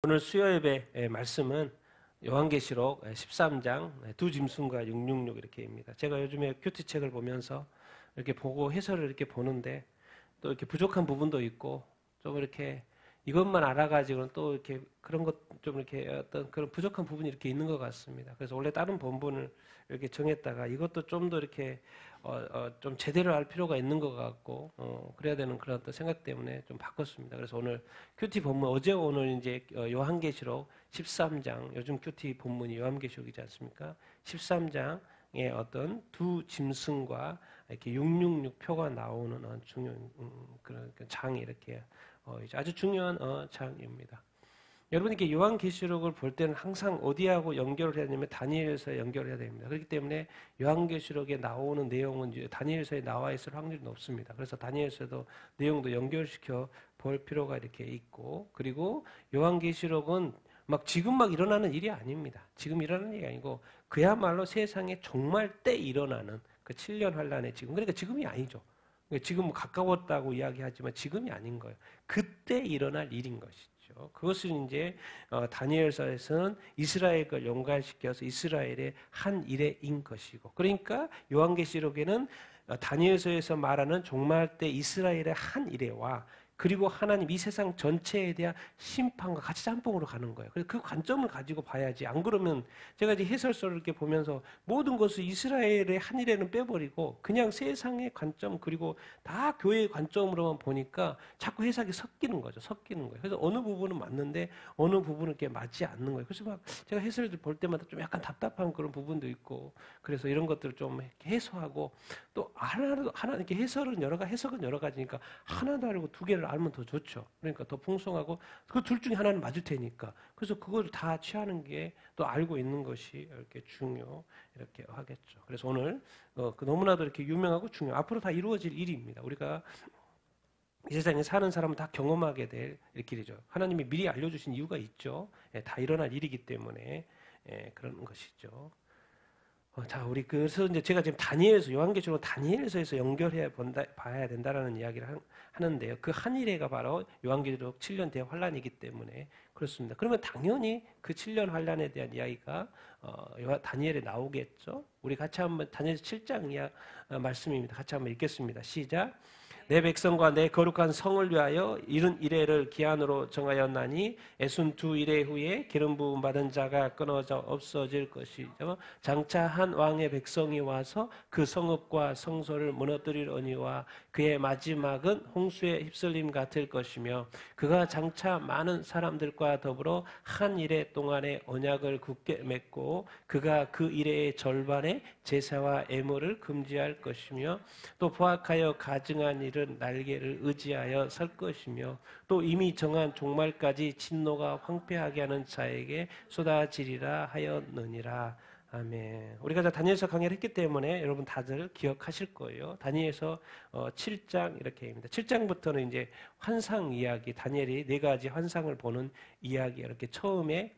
오늘 수요예배 말씀은 요한계시록 13장 두 짐승과 666 이렇게입니다. 제가 요즘에 큐티책을 보면서 이렇게 보고 해설을 이렇게 보는데 또 이렇게 부족한 부분도 있고 좀 이렇게 이것만 알아가지고는 또 이렇게 그런 것 좀 이렇게 어떤 그런 부족한 부분이 이렇게 있는 것 같습니다. 그래서 원래 다른 본문을 이렇게 정했다가 이것도 좀 더 이렇게 좀 제대로 할 필요가 있는 것 같고 그래야 되는 그런 어떤 생각 때문에 좀 바꿨습니다. 그래서 오늘 큐티 본문 어제 오늘 이제 요한계시록 13장 요즘 큐티 본문이 요한계시록이지 않습니까? 13장의 어떤 두 짐승과 이렇게 666 표가 나오는 중요한 그런 장이 이렇게 아주 중요한 장입니다. 여러분 이렇게 요한계시록을 볼 때는 항상 어디하고 연결을 해야 되냐면 다니엘서에 연결을 해야 됩니다. 그렇기 때문에 요한계시록에 나오는 내용은 다니엘서에 나와 있을 확률이 높습니다. 그래서 다니엘서도 내용도 연결시켜 볼 필요가 이렇게 있고, 그리고 요한계시록은 지금 막 일어나는 일이 아닙니다. 지금 일어나는 일이 아니고 그야말로 세상에 정말 때 일어나는 그 7년 환란의 지금, 그러니까 지금이 아니죠. 지금 가까웠다고 이야기하지만 지금이 아닌 거예요. 그때 일어날 일인 것이죠. 그것은 이제 다니엘서에서는 이스라엘을 연관시켜서 이스라엘의 한 일인 것이고, 그러니까 요한계시록에는 다니엘서에서 말하는 종말 때 이스라엘의 한 일회와 그리고 하나님 이 세상 전체에 대한 심판과 같이 짬뽕으로 가는 거예요. 그래서 그 관점을 가지고 봐야지. 안 그러면 제가 이제 해설서를 이렇게 보면서 모든 것을 이스라엘의 한 일에는 빼버리고 그냥 세상의 관점 그리고 다 교회의 관점으로만 보니까 자꾸 해석이 섞이는 거죠. 섞이는 거예요. 그래서 어느 부분은 맞는데 어느 부분은 이렇게 맞지 않는 거예요. 그래서 막 제가 해설을 볼 때마다 좀 약간 답답한 그런 부분도 있고, 그래서 이런 것들을 좀 해소하고 또 하나 이렇게 해석은 여러 가지니까 하나도 알고 두 개를 알면 더 좋죠. 그러니까 더 풍성하고 그 둘 중에 하나는 맞을 테니까. 그래서 그걸 다 취하는 게 또 알고 있는 것이 이렇게 이렇게 하겠죠. 그래서 오늘 너무나도 이렇게 유명하고 앞으로 다 이루어질 일입니다. 우리가 이 세상에 사는 사람은 다 경험하게 될 길이죠. 하나님이 미리 알려주신 이유가 있죠. 다 일어날 일이기 때문에 그런 것이죠. 자, 우리 그래서 이제 제가 지금 요한계시록 다니엘서에서 연결해 봐야 된다라는 이야기를 하는데요. 그 한일회가 바로 요한계시록 7년 대환란이기 때문에 그렇습니다. 그러면 당연히 그 7년 환란에 대한 이야기가 다니엘에 나오겠죠. 우리 같이 한번 다니엘 7장 말씀입니다. 같이 한번 읽겠습니다. 시작. 내 백성과 내 거룩한 성을 위하여 이른 이레를 기한으로 정하였나니 애순 두 이레 후에 기름 부음 받은 자가 끊어져 없어질 것이죠. 장차 한 왕의 백성이 와서 그 성읍과 성소를 무너뜨리려니와 그의 마지막은 홍수에 휩쓸림 같을 것이며 그가 장차 많은 사람들과 더불어 한 이레 동안의 언약을 굳게 맺고 그가 그 이레의 절반의 제사와 애물을 금지할 것이며 또 포악하여 가증한 일은 날개를 의지하여 설 것이며 또 이미 정한 종말까지 진노가 황폐하게 하는 자에게 쏟아지리라 하였느니라. 아멘. 우리가 다니엘서 강의를 했기 때문에 여러분 다들 기억하실 거예요. 다니엘서 7장 이렇게입니다. 7장부터는 이제 환상 이야기, 다니엘이 4가지 환상을 보는 이야기, 이렇게 처음에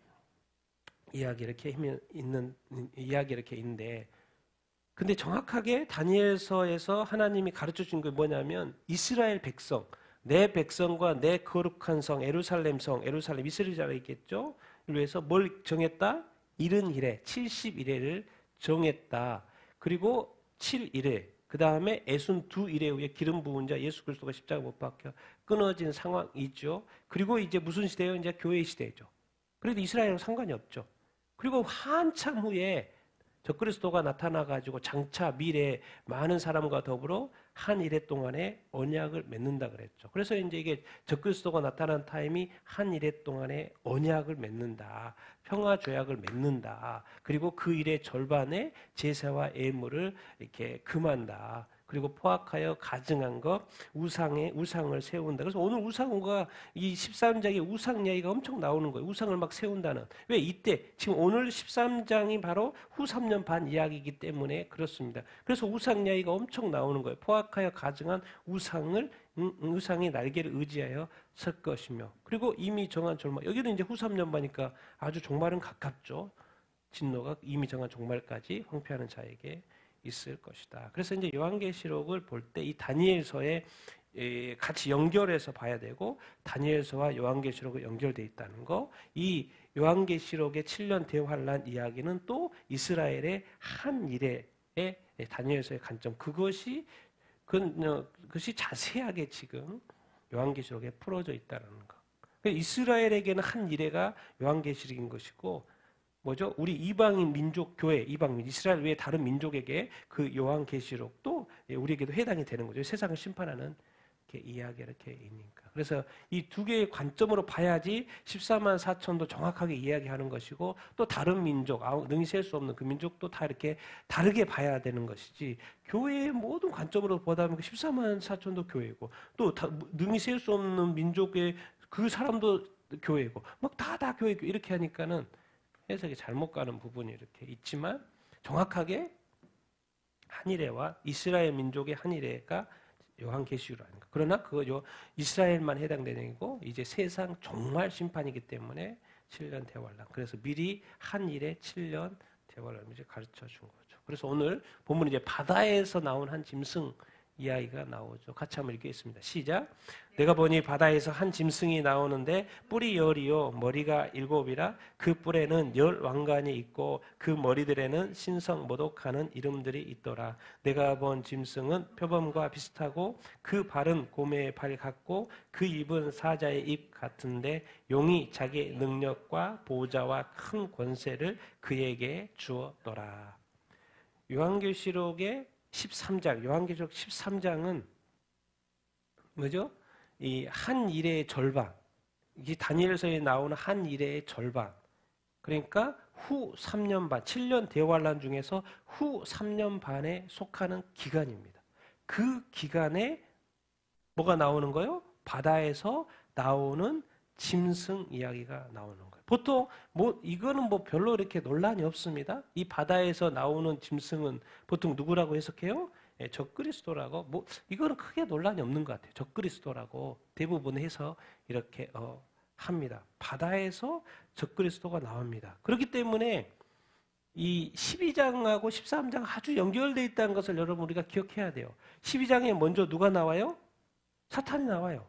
이야기 이렇게 있는 이야기 이렇게 있는데, 근데 정확하게 다니엘서에서 하나님이 가르쳐 준 게 뭐냐면 이스라엘 백성, 내 백성과 내 거룩한 성 예루살렘 이스라엘이 있겠죠. 위해서 뭘 정했다? 70일에 70일에를 정했다. 그리고 7일에 그 다음에 애순 두 일에 후에 기름 부은 자 예수 그리스도가 십자가 못 박혀 끊어진 상황이죠. 그리고 이제 무슨 시대예요? 이제 교회 시대죠. 그래도 이스라엘은 상관이 없죠. 그리고 한참 후에 적그리스도가 나타나가지고 장차 미래에 많은 사람과 더불어 한 일회 동안에 언약을 맺는다 그랬죠. 그래서 이제 이게 적그리스도가 나타난 타임이 한 일회 동안에 언약을 맺는다. 평화 조약을 맺는다. 그리고 그 일의 절반의 제사와 예물을 이렇게 금한다. 그리고 포악하여 가증한 것, 우상을 세운다. 그래서 오늘 우상과 이 13장의 우상 이야기가 엄청 나오는 거예요. 우상을 막 세운다는. 왜 이때, 지금 오늘 13장이 바로 후 3년 반 이야기이기 때문에 그렇습니다. 그래서 우상 이야기가 엄청 나오는 거예요. 포악하여 가증한 우상의 날개를 의지하여 설 것이며, 그리고 이미 정한 종말. 여기는 이제 후 3년 반이니까 아주 종말은 가깝죠. 진노가 이미 정한 종말까지 황폐하는 자에게 있을 것이다. 그래서 이제 요한계시록을 볼 때 이 다니엘서의 같이 연결해서 봐야 되고 다니엘서와 요한계시록이 연결되어 있다는 거. 이 요한계시록의 7년 대환란 이야기는 또 이스라엘의 한 일의 다니엘서의 관점, 그것이 자세하게 지금 요한계시록에 풀어져 있다는 거. 그러니까 이스라엘에게는 한 일회가 요한계시록인 것이고, 뭐죠? 우리 이방인 민족 교회, 이방민 이스라엘 외에 다른 민족에게 그 요한계시록도 우리에게도 해당이 되는 거죠. 세상을 심판하는 이야기가 이렇게 있으니까. 그래서 이 두 개의 관점으로 봐야지 14만 4천도 정확하게 이야기하는 것이고, 또 다른 민족, 능히 셀 수 없는 그 민족도 다 이렇게 다르게 봐야 되는 것이지, 교회의 모든 관점으로 보다 보면 14만 4천도 교회고, 또 능히 셀 수 없는 민족의 그 사람도 교회고, 막 다 교회고, 이렇게 하니까는 해석이 잘못 가는 부분이 이렇게 있지만, 정확하게 한일회와 이스라엘 민족의 한일회가 요한계시록 아닌가. 그러나 그거 이스라엘만 해당되는 거고, 이제 세상 종말 심판이기 때문에 7년 대환란. 그래서 미리 한일의 7년 대환란을 이제 가르쳐 준 거죠. 그래서 오늘 본문 이제 바다에서 나온 한 짐승 이야기가 나오죠. 같이 한번 읽겠습니다. 시작. 내가 보니 바다에서 한 짐승이 나오는데 뿔이 10이요 머리가 7이라 그 뿔에는 10 왕관이 있고 그 머리들에는 신성 모독하는 이름들이 있더라. 내가 본 짐승은 표범과 비슷하고 그 발은 곰의 발 같고 그 입은 사자의 입 같은데 용이 자기 능력과 보좌와 큰 권세를 그에게 주었더라. 요한계시록의 13장, 요한계시록 13장은 뭐죠? 이 한 일의 절반, 이 다니엘서에 나오는 한 일의 절반. 그러니까 후 3년 반, 7년 대환란 중에서 후 3년 반에 속하는 기간입니다. 그 기간에 뭐가 나오는 거예요? 바다에서 나오는 짐승 이야기가 나오는 거예요. 보통 이거는 별로 이렇게 논란이 없습니다. 이 바다에서 나오는 짐승은 보통 누구라고 해석해요? 적그리스도라고. 이거는 크게 논란이 없는 것 같아요. 적그리스도라고 대부분 해서 이렇게 합니다. 바다에서 적그리스도가 나옵니다. 그렇기 때문에 이 12장하고 13장 아주 연결되어 있다는 것을 여러분 우리가 기억해야 돼요. 12장에 먼저 누가 나와요? 사탄이 나와요.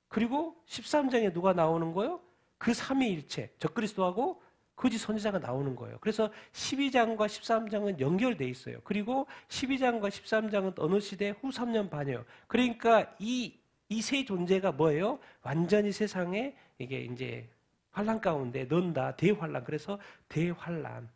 그리고 13장에 누가 나오는 거예요? 그 삼위일체, 적그리스도하고 거짓 선지자가 나오는 거예요. 그래서 12장과 13장은 연결되어 있어요. 그리고 12장과 13장은 어느 시대? 후 3년 반이에요. 그러니까 이 세 존재가 뭐예요? 완전히 세상에 이게 이제 환란 가운데 넣는다. 대환란. 그래서 대환란.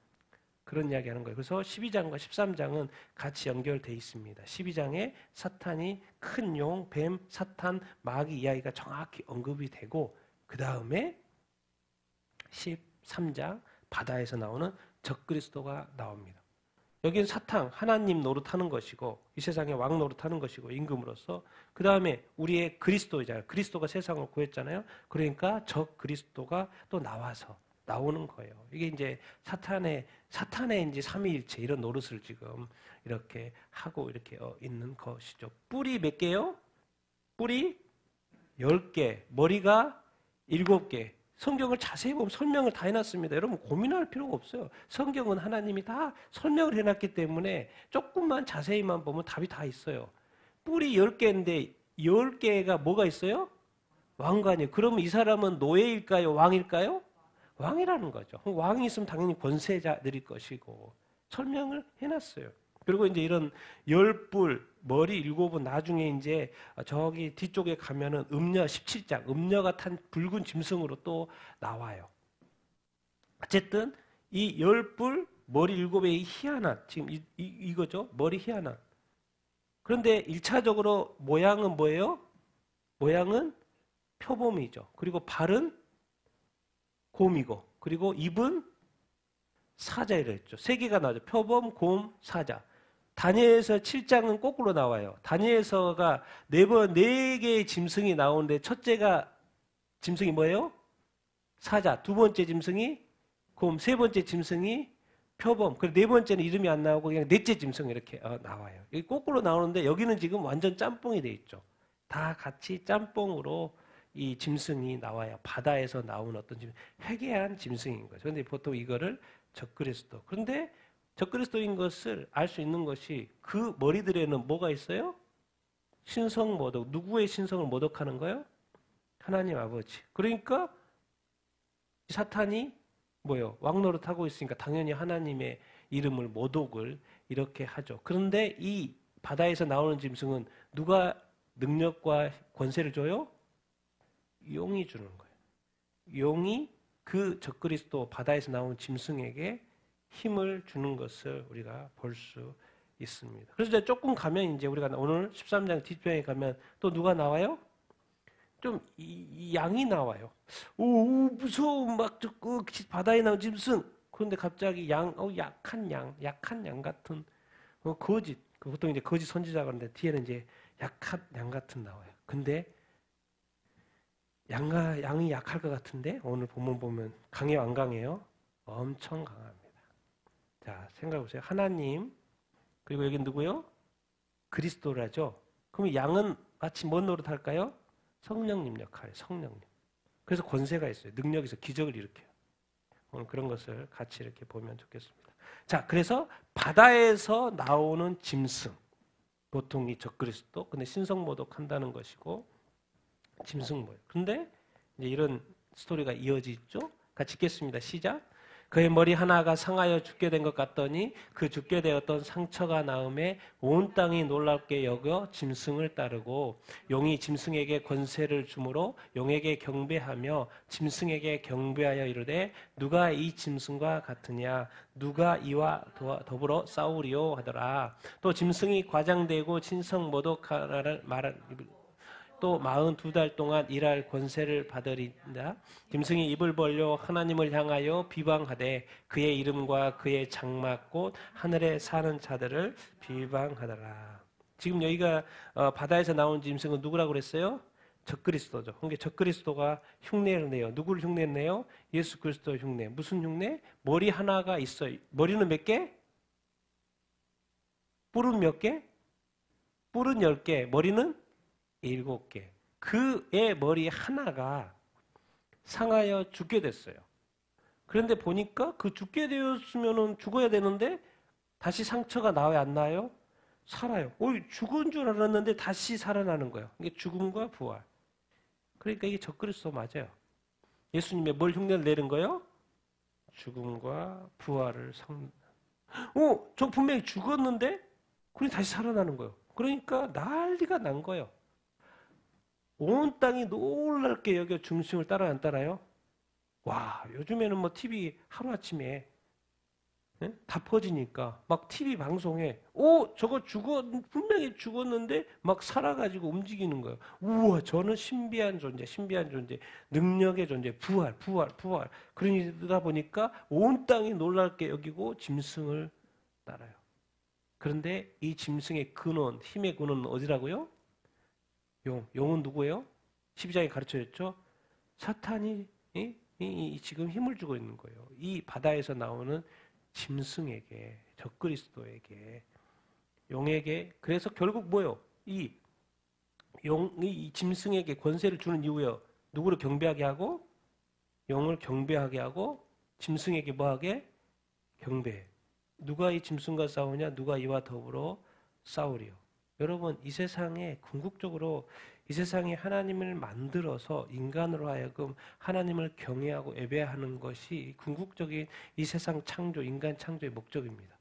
그런 이야기 하는 거예요. 그래서 12장과 13장은 같이 연결되어 있습니다. 12장에 사탄이 큰 용, 뱀, 사탄, 마귀 이야기가 정확히 언급이 되고, 그 다음에 13장 바다에서 나오는 적그리스도가 나옵니다. 여기는 사탄, 하나님 노릇하는 것이고 이 세상의 왕 노릇하는 것이고 임금으로서, 그 다음에 우리의 그리스도이잖아요. 그리스도가 세상을 구했잖아요. 그러니까 적그리스도가 또 나오는 거예요. 이게 이제 사탄의 이제 삼위일체 이런 노릇을 지금 이렇게 하고 이렇게 있는 것이죠. 뿔이 몇 개요? 뿔이 10개, 머리가 7개. 성경을 자세히 보면 설명을 다 해놨습니다. 여러분 고민할 필요가 없어요. 성경은 하나님이 다 설명을 해놨기 때문에 조금만 자세히만 보면 답이 다 있어요. 뿔이 10개인데 10개가 뭐가 있어요? 왕관이에요. 그러면 이 사람은 노예일까요? 왕일까요? 왕이라는 거죠. 왕이 있으면 당연히 권세자들일 것이고 설명을 해놨어요. 그리고 이제 이런 10뿔, 머리 7은 나중에 이제 저기 뒤쪽에 가면은 음녀 17장, 음녀가 탄 붉은 짐승으로 또 나와요. 어쨌든 이 10뿔, 머리 7의 희한한, 지금 이거죠. 머리 희한한. 그런데 1차적으로 모양은 뭐예요? 모양은 표범이죠. 그리고 발은 곰이고, 그리고 입은 사자이라 했죠. 세 개가 나오죠. 표범, 곰, 사자. 다니엘서 7장은 거꾸로 나와요. 다니엘서가 네 개의 짐승이 나오는데 첫째가 짐승이 뭐예요? 사자. 두 번째 짐승이 곰. 세 번째 짐승이 표범. 그리고 네 번째는 이름이 안 나오고 그냥 넷째 짐승 이렇게 나와요. 여기 거꾸로 나오는데 여기는 지금 완전 짬뽕이 돼 있죠. 다 같이 짬뽕으로 이 짐승이 나와요. 바다에서 나온 어떤 회개한 짐승인 거죠. 그런데 보통 이거를 적그리스도. 그런데 적그리스도인 것을 알 수 있는 것이 그 머리들에는 뭐가 있어요? 신성 모독. 누구의 신성을 모독하는 거예요? 하나님 아버지. 그러니까 사탄이 뭐요? 왕노릇하고 있으니까 당연히 하나님의 이름을 모독을 이렇게 하죠. 그런데 이 바다에서 나오는 짐승은 누가 능력과 권세를 줘요? 용이 주는 거예요. 용이 그 적그리스도 바다에서 나온 짐승에게 힘을 주는 것을 우리가 볼 수 있습니다. 그래서 이제 조금 가면 이제 우리가 오늘 13장 뒷편에 가면 또 누가 나와요? 좀 이 양이 나와요. 오 무서워 막 바다에 나온 짐승. 그런데 갑자기 약한 양 같은 거짓. 보통 이제 거짓 선지자가 그러는데 뒤에는 이제 약한 양 같은 나와요. 근데 양이 약할 것 같은데 오늘 본문 보면 강해요, 안 강해요? 엄청 강합니다. 자, 생각해보세요. 하나님 그리고 여기 누구요? 그리스도라죠. 그럼 양은 마치 뭔 노릇할까요? 성령님 역할, 성령님. 그래서 권세가 있어요. 능력이 있어 기적을 일으켜요. 오늘 그런 것을 같이 이렇게 보면 좋겠습니다. 자, 그래서 바다에서 나오는 짐승, 보통 이 적그리스도, 근데 신성모독한다는 것이고 짐승 모양. 그런데 이제 이런 스토리가 이어지죠. 같이 읽겠습니다. 시작. 그의 머리 하나가 상하여 죽게 된 것 같더니 그 죽게 되었던 상처가 나음에 온 땅이 놀랍게 여겨 짐승을 따르고 용이 짐승에게 권세를 주므로 용에게 경배하며 짐승에게 경배하여 이르되 누가 이 짐승과 같으냐 누가 이와 더불어 싸우리요 하더라. 또 짐승이 과장되고 신성 모독하라를 말한 또 42달 동안 일할 권세를 받으리다. 짐승이 입을 벌려 하나님을 향하여 비방하되 그의 이름과 그의 장막 곧 하늘에 사는 자들을 비방하더라. 지금 여기가 바다에서 나온 짐승은 누구라고 그랬어요? 적그리스도죠. 그러니까 적그리스도가 흉내를 내요. 누구를 흉내내요? 예수 그리스도 흉내. 무슨 흉내? 머리 하나가 있어요. 머리는 몇 개? 뿔은 몇 개? 뿔은 10개. 머리는 7개. 그의 머리 하나가 상하여 죽게 됐어요. 그런데 보니까 그 죽게 되었으면 죽어야 되는데 다시 상처가 나와요, 안 나요? 살아요. 죽은 줄 알았는데 다시 살아나는 거예요. 이게 죽음과 부활. 그러니까 이게 적그리스도 맞아요. 예수님의 뭘 흉내를 내는 거예요? 죽음과 부활을 저 분명히 죽었는데 그냥 다시 살아나는 거예요. 그러니까 난리가 난 거예요. 온 땅이 놀랍게 여겨 짐승을 따라 안 따라요? 와, 요즘에는 뭐 TV 하루아침에 다 퍼지니까 막 TV 방송에 저거 분명히 죽었는데 막 살아가지고 움직이는 거예요. 우와, 저는 신비한 존재, 능력의 존재, 부활. 그러다 보니까 온 땅이 놀랍게 여기고 짐승을 따라요. 그런데 이 짐승의 근원, 힘의 근원은 어디라고요? 용은 누구예요? 12장에 가르쳐줬죠? 사탄이 지금 힘을 주고 있는 거예요. 이 바다에서 나오는 짐승에게, 적그리스도에게, 용에게. 그래서 결국 뭐예요? 이 짐승에게 권세를 주는 이유예요. 누구를 경배하게 하고? 용을 경배하게 하고 짐승에게 뭐하게? 경배해. 누가 이 짐승과 싸우냐? 누가 이와 더불어 싸우리요. 여러분, 이 세상에 궁극적으로 이 세상에 하나님을 만들어서 인간으로 하여금 하나님을 경외하고 예배하는 것이 궁극적인 이 세상 창조, 인간 창조의 목적입니다.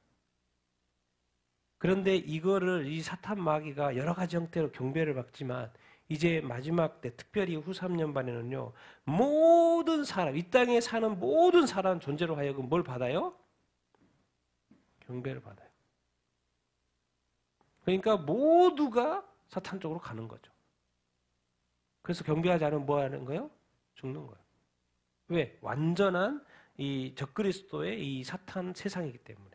그런데 이거를 이 사탄 마귀가 여러 가지 형태로 경배를 받지만 이제 마지막 때 특별히 후 3년 반에는요. 모든 사람, 이 땅에 사는 모든 사람 존재로 하여금 뭘 받아요? 경배를 받아요. 그러니까 모두가 사탄 쪽으로 가는 거죠. 그래서 경배하지 않으면 뭐 하는 거예요? 죽는 거예요. 왜? 완전한 이 적그리스도의 이 사탄 세상이기 때문에.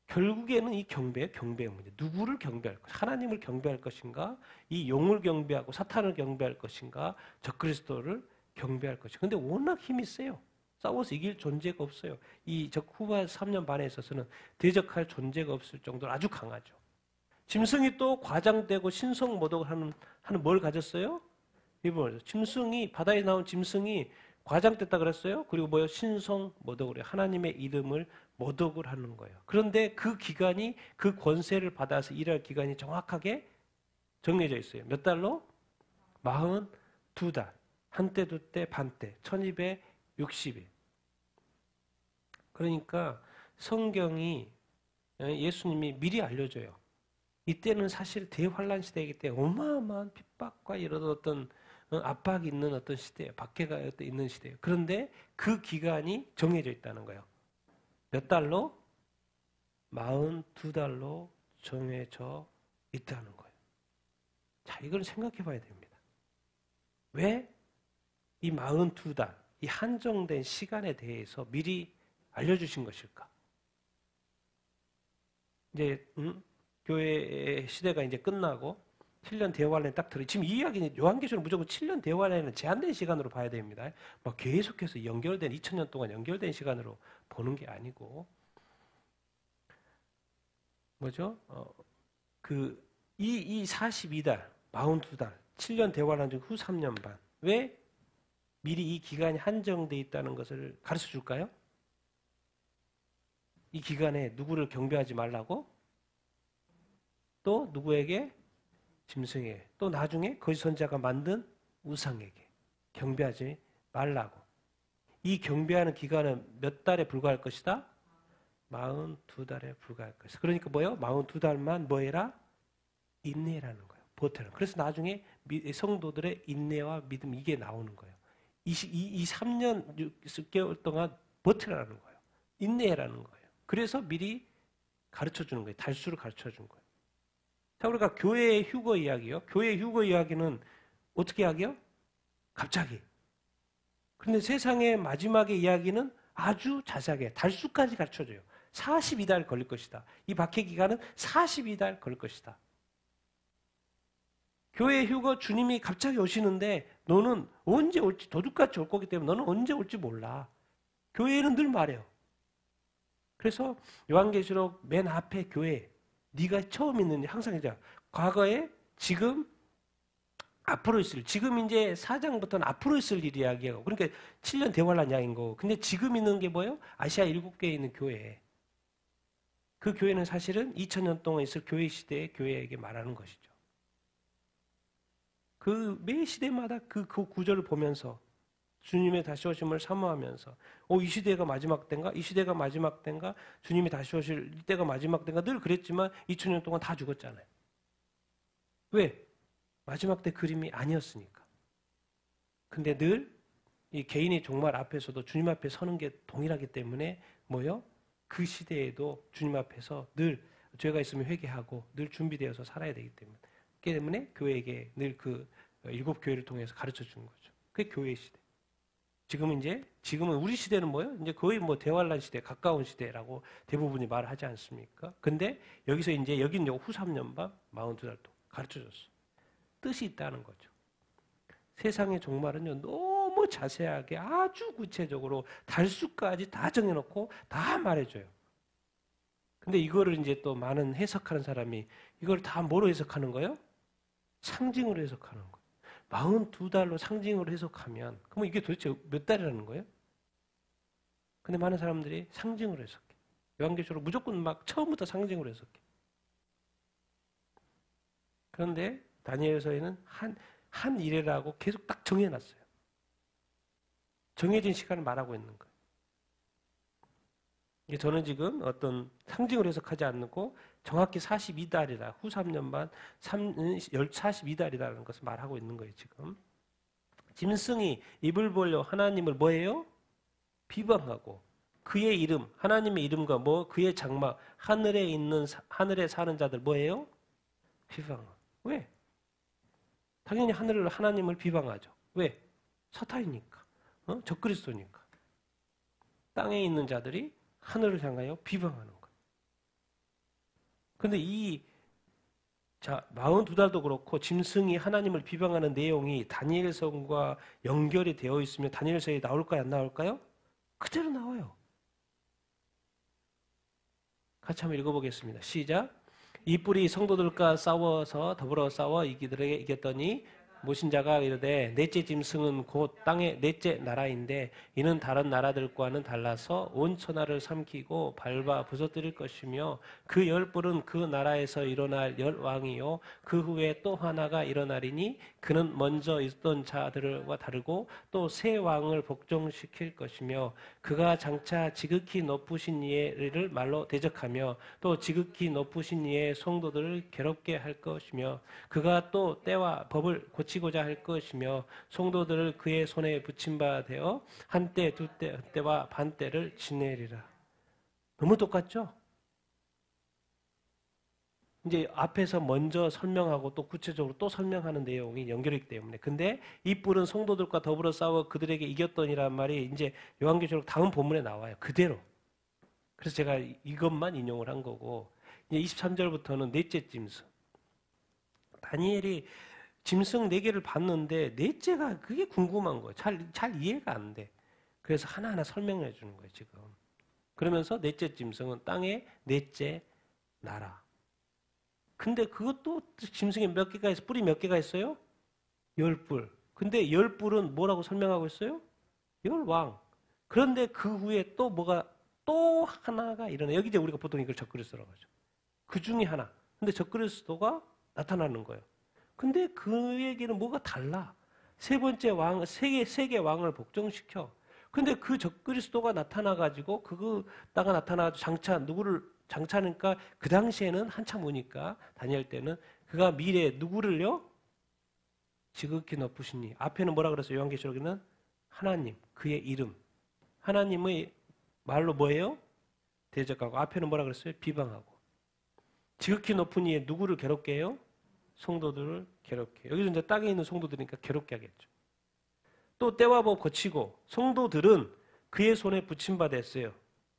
결국에는 이 경배의 문제. 누구를 경배할 것인가? 하나님을 경배할 것인가? 이 용을 경배하고 사탄을 경배할 것인가? 적그리스도를 경배할 것인가? 근데 워낙 힘이 세요. 싸워서 이길 존재가 없어요. 이 후반 3년 반에 있어서는 대적할 존재가 없을 정도로 아주 강하죠. 짐승이 또 과장되고 신성 모독을 하는 뭘 가졌어요? 이번 짐승이 바다에 나온 짐승이 과장됐다 그랬어요. 그리고 뭐요? 신성 모독을 해요. 하나님의 이름을 모독을 하는 거예요. 그런데 그 기간이 그 권세를 받아서 일할 기간이 정확하게 정해져 있어요. 몇 달로? 42달. 한때, 두때, 반때. 1260일. 그러니까 성경이 예수님이 미리 알려줘요. 이때는 사실 대환란 시대이기 때문에 어마어마한 핍박과 이런 어떤 압박이 있는 어떤 시대예요. 박해가 있는 시대예요. 그런데 그 기간이 정해져 있다는 거예요. 몇 달로? 42달로 정해져 있다는 거예요. 자, 이걸 생각해 봐야 됩니다. 왜 이 42달, 이 한정된 시간에 대해서 미리 알려주신 것일까? 이제 교회 시대가 이제 끝나고 7년 대환란에 딱 들어. 지금 이 이야기는 요한계시록 무조건 7년 대환란에는 제한된 시간으로 봐야 됩니다. 막 계속해서 연결된 2000년 동안 연결된 시간으로 보는 게 아니고 뭐죠? 이 42달, 42달, 7년 대환란 중 후 3년 반. 왜 미리 이 기간이 한정돼 있다는 것을 가르쳐 줄까요? 이 기간에 누구를 경배하지 말라고? 또 누구에게? 짐승에게. 또 나중에 거짓 선지자가 만든 우상에게 경배하지 말라고. 이 경배하는 기간은 몇 달에 불과할 것이다? 42달에 불과할 것이다. 그러니까 뭐예요? 42달만 뭐 해라? 인내라는 거예요. 버텨라. 그래서 나중에 성도들의 인내와 믿음 이게 나오는 거예요. 이 3년 6개월 동안 버텨라는 거예요. 인내라는 거예요. 그래서 미리 가르쳐 주는 거예요. 달수를 가르쳐 준 거예요. 자, 우리가 교회의 휴거 이야기요. 교회의 휴거 이야기는 어떻게 이야기요? 갑자기. 그런데 세상의 마지막의 이야기는 아주 자세하게 달수까지 가르쳐줘요. 42달 걸릴 것이다. 이 박해 기간은 42달 걸릴 것이다. 교회 휴거 주님이 갑자기 오시는데 너는 언제 올지 도둑같이 올 거기 때문에 너는 언제 올지 몰라. 교회는 늘 말해요. 그래서 요한계시록 맨 앞에 교회 네가 처음 있는 항상 이제 과거에 지금 앞으로 있을 지금 이제 4장부터는 앞으로 있을 일 이야기하고 그러니까 7년 대환란 이야기인 거고 근데 지금 있는 게 뭐예요? 아시아 7개에 있는 교회. 그 교회는 사실은 2000년 동안 있을 교회 시대의 교회에게 말하는 것이죠. 그 매 시대마다 그 구절을 보면서 주님의 다시 오심을 사모하면서 이 시대가 마지막 때인가? 이 시대가 마지막 때인가? 주님이 다시 오실 때가 마지막 때인가? 늘 그랬지만 2000년 동안 다 죽었잖아요. 왜? 마지막 때 그림이 아니었으니까. 근데 늘 이 개인의 종말 앞에서도 주님 앞에 서는 게 동일하기 때문에 뭐요? 그 시대에도 주님 앞에서 늘 죄가 있으면 회개하고 늘 준비되어서 살아야 되기 때문에 교회에게 늘 그 7교회를 통해서 가르쳐 주는 거죠. 그게 교회 시대. 지금은 우리 시대는 뭐예요? 이제 거의 뭐 대환란 시대, 가까운 시대라고 대부분이 말하지 않습니까? 근데 여기서 이제 여기는 후 3년 반, 42달 동 가르쳐 줬어. 뜻이 있다는 거죠. 세상의 종말은요, 너무 자세하게 아주 구체적으로 달수까지 다 정해놓고 다 말해줘요. 근데 이거를 이제 또 많은 해석하는 사람이 이걸 다 뭐로 해석하는 거예요? 상징으로 해석하는 거예요. 42달로 상징으로 해석하면 그럼 이게 도대체 몇 달이라는 거예요? 근데 많은 사람들이 상징으로 해석해. 요한계시록 무조건 막 처음부터 상징으로 해석해. 그런데 다니엘서에는 한 일회라고 계속 딱 정해놨어요. 정해진 시간을 말하고 있는 거예요. 저는 지금 어떤 상징으로 해석하지 않고 정확히 42달이다. 후 3년 반 42달이라는 것을 말하고 있는 거예요. 지금. 짐승이 입을 벌려 하나님을 뭐예요? 비방하고 그의 이름, 하나님의 이름과 그의 장막, 하늘에 사는 자들 뭐예요? 비방하고. 왜? 당연히 하나님을 비방하죠. 왜? 사탄이니까. 적그리스도니까. 땅에 있는 자들이 하늘을 향하여 비방하는 거예요. 근데 42달도 그렇고 짐승이 하나님을 비방하는 내용이 다니엘서과 연결이 되어 있으면 다니엘서에 나올까요? 안 나올까요? 그대로 나와요. 같이 한번 읽어보겠습니다. 시작. 이 뿔이 성도들과 싸워서 더불어 싸워 이들에게 이겼더니 모신 자가 이르되 넷째 짐승은 곧 땅의 넷째 나라인데 이는 다른 나라들과는 달라서 온 천하를 삼키고 밟아 부서뜨릴 것이며 그 열 뿔은 그 나라에서 일어날 열 왕이요 그 후에 또 하나가 일어나리니 그는 먼저 있던 자들과 다르고 또 새 왕을 복종시킬 것이며 그가 장차 지극히 높으신 이를 말로 대적하며 또 지극히 높으신 이의 성도들을 괴롭게 할 것이며 그가 또 때와 법을 고치고자 할 것이며 성도들을 그의 손에 붙임 바 되어 한때 두때 때와 반때를 지내리라. 너무 똑같죠? 이제 앞에서 먼저 설명하고 또 구체적으로 또 설명하는 내용이 연결이기 때문에. 근데 이 뿔은 성도들과 더불어 싸워 그들에게 이겼더니란 말이 이제 요한계시록 다음 본문에 나와요. 그대로. 그래서 제가 이것만 인용을 한 거고, 이제 23절부터는 넷째 짐승. 다니엘이 짐승 4개를 봤는데 넷째가 그게 궁금한 거예요. 잘 이해가 안 돼. 그래서 하나하나 설명해 주는 거예요, 지금. 그러면서 넷째 짐승은 땅의 넷째 나라. 근데 그것도 짐승에 몇 개가 있어? 뿔이 몇 개가 있어요? 10뿔. 근데 10뿔은 뭐라고 설명하고 있어요? 열왕. 그런데 그 후에 또 뭐가 또 하나가 일어나. 여기 이제 우리가 보통 이걸 적그리스도라고 하죠. 그 중에 하나. 근데 적그리스도가 나타나는 거예요. 근데 그에게는 뭐가 달라. 세 번째 왕, 세계 왕을 복종시켜. 근데 그 적그리스도가 나타나가지고 그거다가 나타나가지고 장차 누구를 장차니까 그 당시에는 한참 오니까 다니엘 때는 그가 미래에 누구를요? 지극히 높으신 이. 앞에는 뭐라 그랬어요? 요한계시록에는 하나님, 그의 이름. 하나님의 말로 뭐예요? 대적하고. 앞에는 뭐라 그랬어요? 비방하고. 지극히 높은 이에 누구를 괴롭게 해요? 성도들을 괴롭게 해요. 여기서 이제 땅에 있는 성도들이니까 괴롭게 하겠죠. 또 때와 법 거치고 성도들은 그의 손에 붙임받았어요.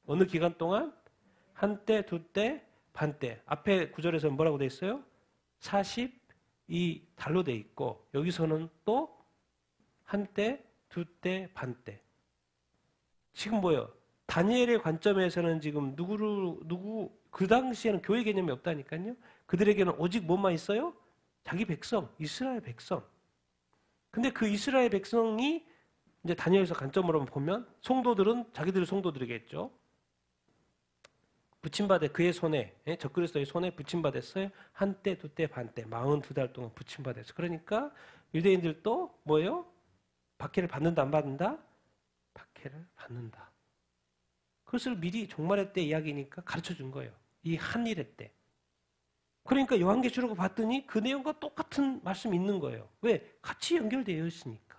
어느 기간 동안? 한때, 두때, 반때. 앞에 구절에서 뭐라고 돼 있어요? 42달로 돼 있고 여기서는 또 한때, 두때, 반때. 지금 뭐예요? 다니엘의 관점에서는 지금 그 당시에는 교회 개념이 없다니까요. 그들에게는 오직 뭐만 있어요? 자기 백성, 이스라엘 백성. 근데 그 이스라엘 백성이 이제 다니엘서 관점으로 보면 성도들은 자기들의 성도들이겠죠. 붙임받아 그의 손에, 적그리스도의 손에 붙임받았어요. 한때, 두때, 반때, 42달 동안 붙임받았어요. 그러니까 유대인들도 뭐예요? 박해를 받는다, 안 받는다? 박해를 받는다. 그것을 미리 종말의 때 이야기니까 가르쳐 준 거예요. 이 한일의 때. 그러니까 요한계시록을 봤더니 그 내용과 똑같은 말씀이 있는 거예요. 왜? 같이 연결되어 있으니까.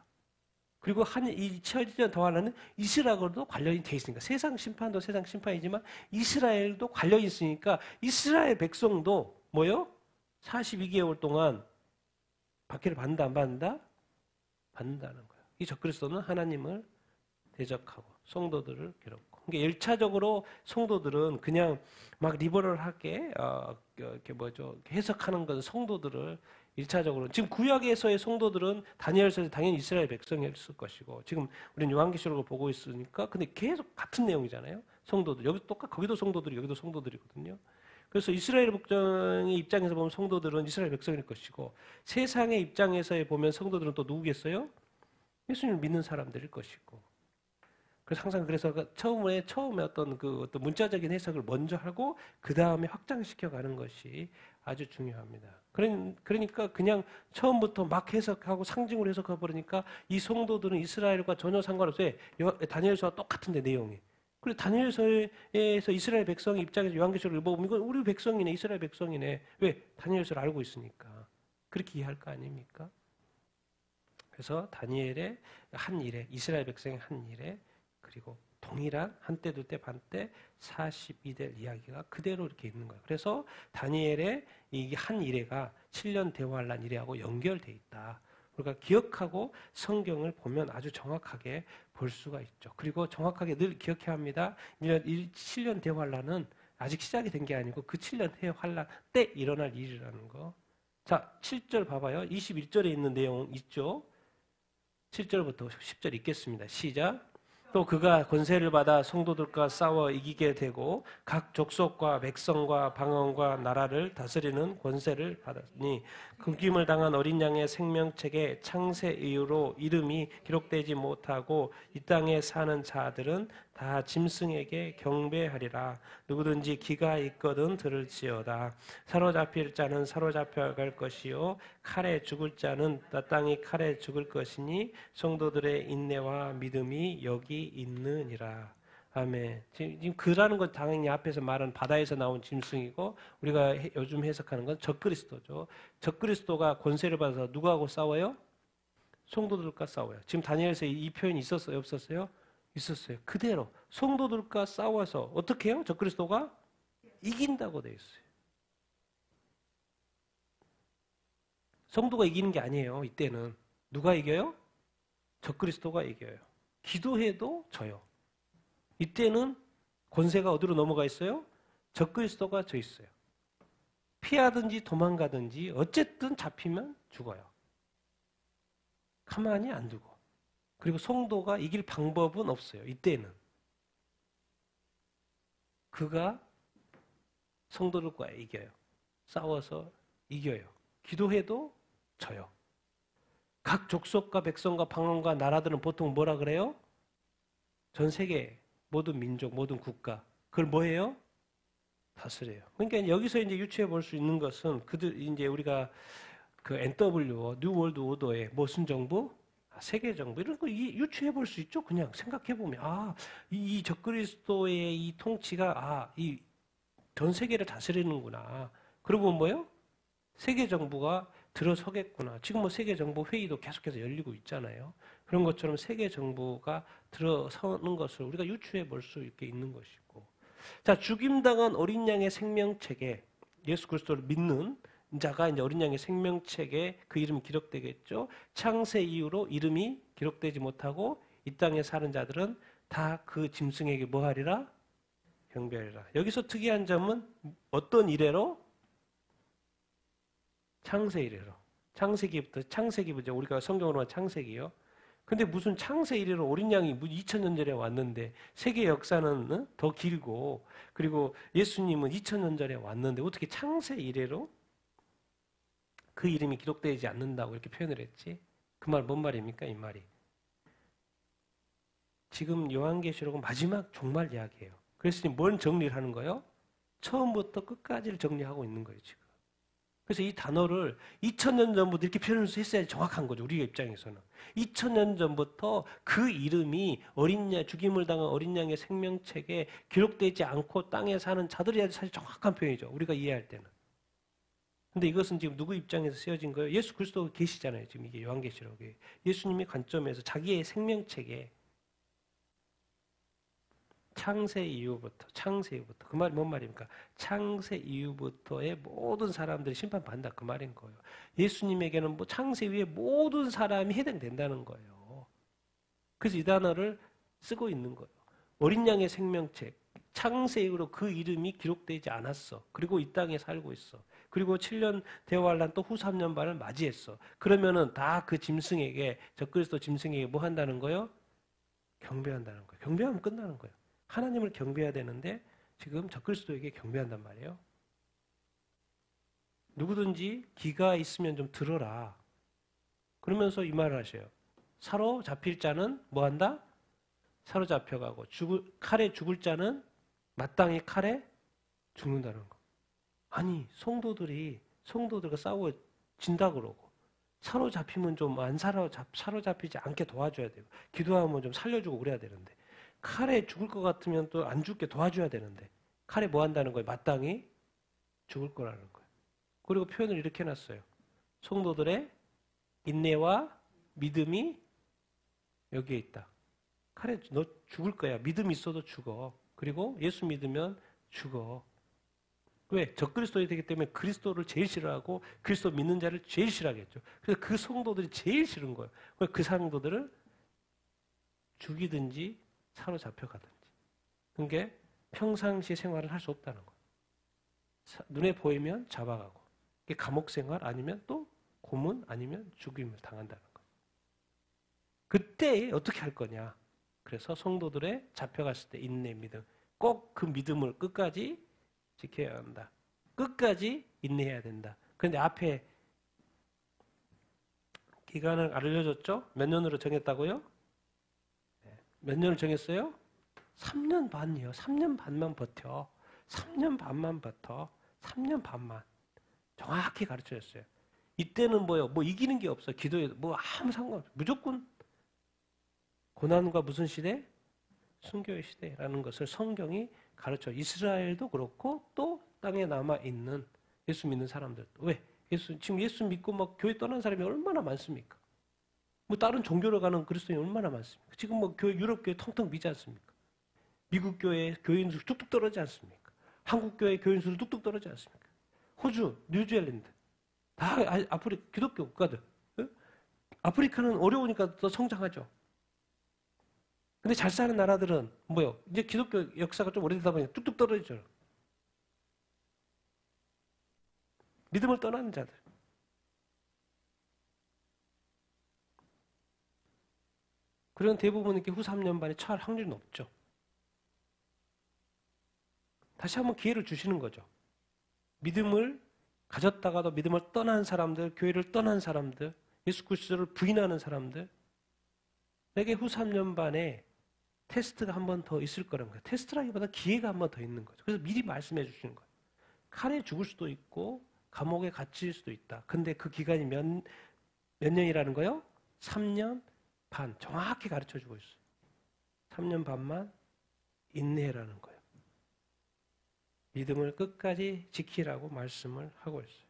그리고 이 처지전 더하나는 이스라엘과도 관련이 되어 있으니까. 세상 심판도 세상 심판이지만 이스라엘도 관련이 있으니까 이스라엘 백성도 뭐요? 42개월 동안 박해를 받는다 안 받는다? 받는다는 거예요. 이 적그리스도는 하나님을 대적하고 성도들을 괴롭고. 그러니까 1차적으로 성도들은 그냥 막 리버럴하게 이렇게 해석하는 건 성도들을 1차적으로 지금 구약에서의 성도들은 다니엘서에서 당연히 이스라엘 백성이었을 것이고 지금 우리는 요한계시록을 보고 있으니까 근데 계속 같은 내용이잖아요. 성도들 여기 거기도 성도들이 여기도 성도들이거든요. 그래서 이스라엘 백성의 입장에서 보면 성도들은 이스라엘 백성일 것이고 세상의 입장에서 보면 성도들은 또 누구겠어요? 예수님을 믿는 사람들일 것이고. 그래서 항상 처음에 어떤 어떤 문자적인 해석을 먼저 하고 그 다음에 확장시켜 가는 것이 아주 중요합니다. 그러니까 그냥 처음부터 막 해석하고 상징으로 해석해 버리니까 이 성도들은 이스라엘과 전혀 상관없어요. 다니엘서와 똑같은데 내용이. 그리고 다니엘서에서 이스라엘 백성의 입장에서 요한계시록을 읽어보면 이건 우리 백성이네, 이스라엘 백성이네. 왜? 다니엘서를 알고 있으니까. 그렇게 이해할 거 아닙니까? 그래서 다니엘의 한 일에, 이스라엘 백성의 한 일에 그리고 동일한 한때, 두때, 반때 42대 이야기가 그대로 이렇게 있는 거예요. 그래서 다니엘의 이 한 일회가 7년 대환란 일회하고 연결돼 있다. 우리가 기억하고 성경을 보면 아주 정확하게 볼 수가 있죠. 그리고 정확하게 늘 기억해야 합니다. 7년 대환란은 아직 시작이 된 게 아니고 그 7년 대환란 때 일어날 일이라는 거. 자, 7절 봐봐요. 21절에 있는 내용 있죠. 7절부터 10절 읽겠습니다. 시작. 또 그가 권세를 받아 성도들과 싸워 이기게 되고 각 족속과 백성과 방언과 나라를 다스리는 권세를 받았으니 끊김을 당한 어린 양의 생명책에 창세 이후로 이름이 기록되지 못하고 이 땅에 사는 자들은 다 짐승에게 경배하리라. 누구든지 귀가 있거든 들을지어다. 사로잡힐 자는 사로잡혀갈 것이요 칼에 죽을 자는 마땅히 칼에 죽을 것이니 성도들의 인내와 믿음이 여기 있느니라. 아멘. 지금 그라는 건 당연히 앞에서 말한 바다에서 나온 짐승이고 우리가 요즘 해석하는 건 적그리스도죠. 적그리스도가 권세를 받아서 누구하고 싸워요? 성도들과 싸워요. 지금 다니엘서 이 표현이 있었어요? 없었어요? 있었어요. 그대로 성도들과 싸워서 어떻게 해요? 적그리스도가 이긴다고 되어 있어요. 성도가 이기는 게 아니에요. 이때는 누가 이겨요? 적그리스도가 이겨요. 기도해도 져요. 이때는 권세가 어디로 넘어가 있어요? 적그리스도가 져 있어요. 피하든지 도망가든지 어쨌든 잡히면 죽어요. 가만히 안 두고. 그리고 성도가 이길 방법은 없어요. 이때는. 그가 성도들과 이겨요. 싸워서 이겨요. 기도해도 져요. 각 족속과 백성과 방언과 나라들은 보통 뭐라 그래요? 전 세계 모든 민족, 모든 국가. 그걸 뭐예요? 다스려요. 그러니까 여기서 이제 유추해 볼 수 있는 것은 그들 이제 우리가 그 NW 뉴 월드 오더의 무슨 정부? 세계 정부 이런 거 유추해 볼 수 있죠. 그냥 생각해 보면 이 적그리스도의 이 통치가 이 전 세계를 다스리는구나. 그리고 뭐예요? 세계 정부가 들어서겠구나. 지금 뭐 세계 정부 회의도 계속해서 열리고 있잖아요. 그런 것처럼 세계 정부가 들어서는 것을 우리가 유추해 볼 수 있게 있는 것이고. 자, 죽임당한 어린 양의 생명책에 예수 그리스도를 믿는 자가 이제 어린 양의 생명책에 그 이름이 기록되겠죠. 창세 이후로 이름이 기록되지 못하고 이 땅에 사는 자들은 다 그 짐승에게 뭐 하리라? 경배하리라. 여기서 특이한 점은 어떤 이래로? 창세 이래로. 창세기부터 우리가 성경으로 한 창세기요. 근데 무슨 창세 이래로 어린 양이 2000년 전에 왔는데 세계 역사는 더 길고 그리고 예수님은 2000년 전에 왔는데 어떻게 창세 이래로 그 이름이 기록되지 않는다고 이렇게 표현을 했지? 그 말 뭔 말입니까? 이 말이. 지금 요한계시록은 마지막 종말 이야기예요. 그래서 뭘 정리를 하는 거예요? 처음부터 끝까지를 정리하고 있는 거예요, 지금. 그래서 이 단어를 2000년 전부터 이렇게 표현을 했어야 정확한 거죠. 우리 입장에서는. 2000년 전부터 그 이름이 죽임을 당한 어린 양의 생명책에 기록되지 않고 땅에 사는 자들이 사실 정확한 표현이죠. 우리가 이해할 때는. 근데 이것은 지금 누구 입장에서 쓰여진 거예요? 예수 그리스도가 계시잖아요. 지금 이게 요한계시록에. 예수님의 관점에서 자기의 생명책에 창세 이후부터 그 말이 뭔 말입니까? 창세 이후부터의 모든 사람들이 심판받는다 그 말인 거예요. 예수님에게는 창세 이후에 모든 사람이 해당된다는 거예요. 그래서 이 단어를 쓰고 있는 거예요. 어린 양의 생명책, 창세 이후로 그 이름이 기록되지 않았어. 그리고 이 땅에 살고 있어. 그리고 7년 대환란 또 후 3년 반을 맞이했어. 그러면은 다 그 짐승에게 적그리스도 짐승에게 뭐 한다는 거예요? 경배한다는 거예요. 경배하면 끝나는 거예요. 하나님을 경배해야 되는데 지금 적그리스도에게 경배한단 말이에요. 누구든지 귀가 있으면 좀 들어라. 그러면서 이 말을 하셔요. 사로잡힐 자는 뭐 한다? 사로잡혀가고 칼에 죽을 자는 마땅히 칼에 죽는다는 거. 아니 성도들과 싸워 진다 그러고 사로잡히면 좀 안 사로잡히지 않게 도와줘야 되고 기도하면 좀 살려주고 그래야 되는데 칼에 죽을 것 같으면 또 안 죽게 도와줘야 되는데 칼에 뭐 한다는 거예요? 마땅히 죽을 거라는 거예요. 그리고 표현을 이렇게 해놨어요. 성도들의 인내와 믿음이 여기에 있다. 칼에 너 죽을 거야. 믿음 있어도 죽어. 그리고 예수 믿으면 죽어. 왜? 적그리스도이 되기 때문에 그리스도를 제일 싫어하고 그리스도 믿는 자를 제일 싫어하겠죠. 그래서 그 성도들이 제일 싫은 거예요. 그 성도들을 죽이든지 사로잡혀가든지. 그게 평상시 생활을 할 수 없다는 거예요. 눈에 보이면 잡아가고 감옥 생활 아니면 또 고문 아니면 죽임을 당한다는 거예요. 그때 어떻게 할 거냐. 그래서 성도들의 잡혀갔을 때 인내 믿음. 꼭 그 믿음을 끝까지 지켜야 한다. 끝까지 인내해야 된다. 그런데 앞에 기간을 알려줬죠? 몇 년으로 정했다고요? 몇 년을 정했어요? 3년 반이요. 3년 반만 버텨. 3년 반만 버텨. 3년 반만. 정확히 가르쳐줬어요. 이때는 뭐요? 뭐 이기는 게 없어. 기도에 뭐 아무 상관없어. 무조건 고난과 무슨 시대? 순교의 시대라는 것을 성경이 가르쳐. 이스라엘도 그렇고 또 땅에 남아있는 예수 믿는 사람들도. 왜? 지금 예수 믿고 막 교회 떠난 사람이 얼마나 많습니까? 뭐 다른 종교로 가는 그리스도인이 얼마나 많습니까? 지금 뭐 유럽 교회 텅텅 비지 않습니까? 미국 교회 교인 수 뚝뚝 떨어지지 않습니까? 한국 교회 교인 수도 뚝뚝 떨어지지 않습니까? 호주, 뉴질랜드 다 아프리카 기독교 국가들. 아프리카는 어려우니까 더 성장하죠. 근데 잘 사는 나라들은 뭐요? 이제 기독교 역사가 좀 오래되다 보니까 뚝뚝 떨어지죠. 믿음을 떠나는 자들. 그런 대부분 이렇게 후 3년 반에 처할 확률이 높죠. 다시 한번 기회를 주시는 거죠. 믿음을 가졌다가도 믿음을 떠난 사람들, 교회를 떠난 사람들, 예수 그리스도를 부인하는 사람들, 내게 후 3년 반에 테스트가 한 번 더 있을 거라는 거예요. 테스트라기보다 기회가 한 번 더 있는 거죠. 그래서 미리 말씀해 주시는 거예요. 칼에 죽을 수도 있고 감옥에 갇힐 수도 있다. 근데 그 기간이 몇 년이라는 거요? 3년 반. 정확히 가르쳐 주고 있어요. 3년 반만 인내라는 거예요. 믿음을 끝까지 지키라고 말씀을 하고 있어요.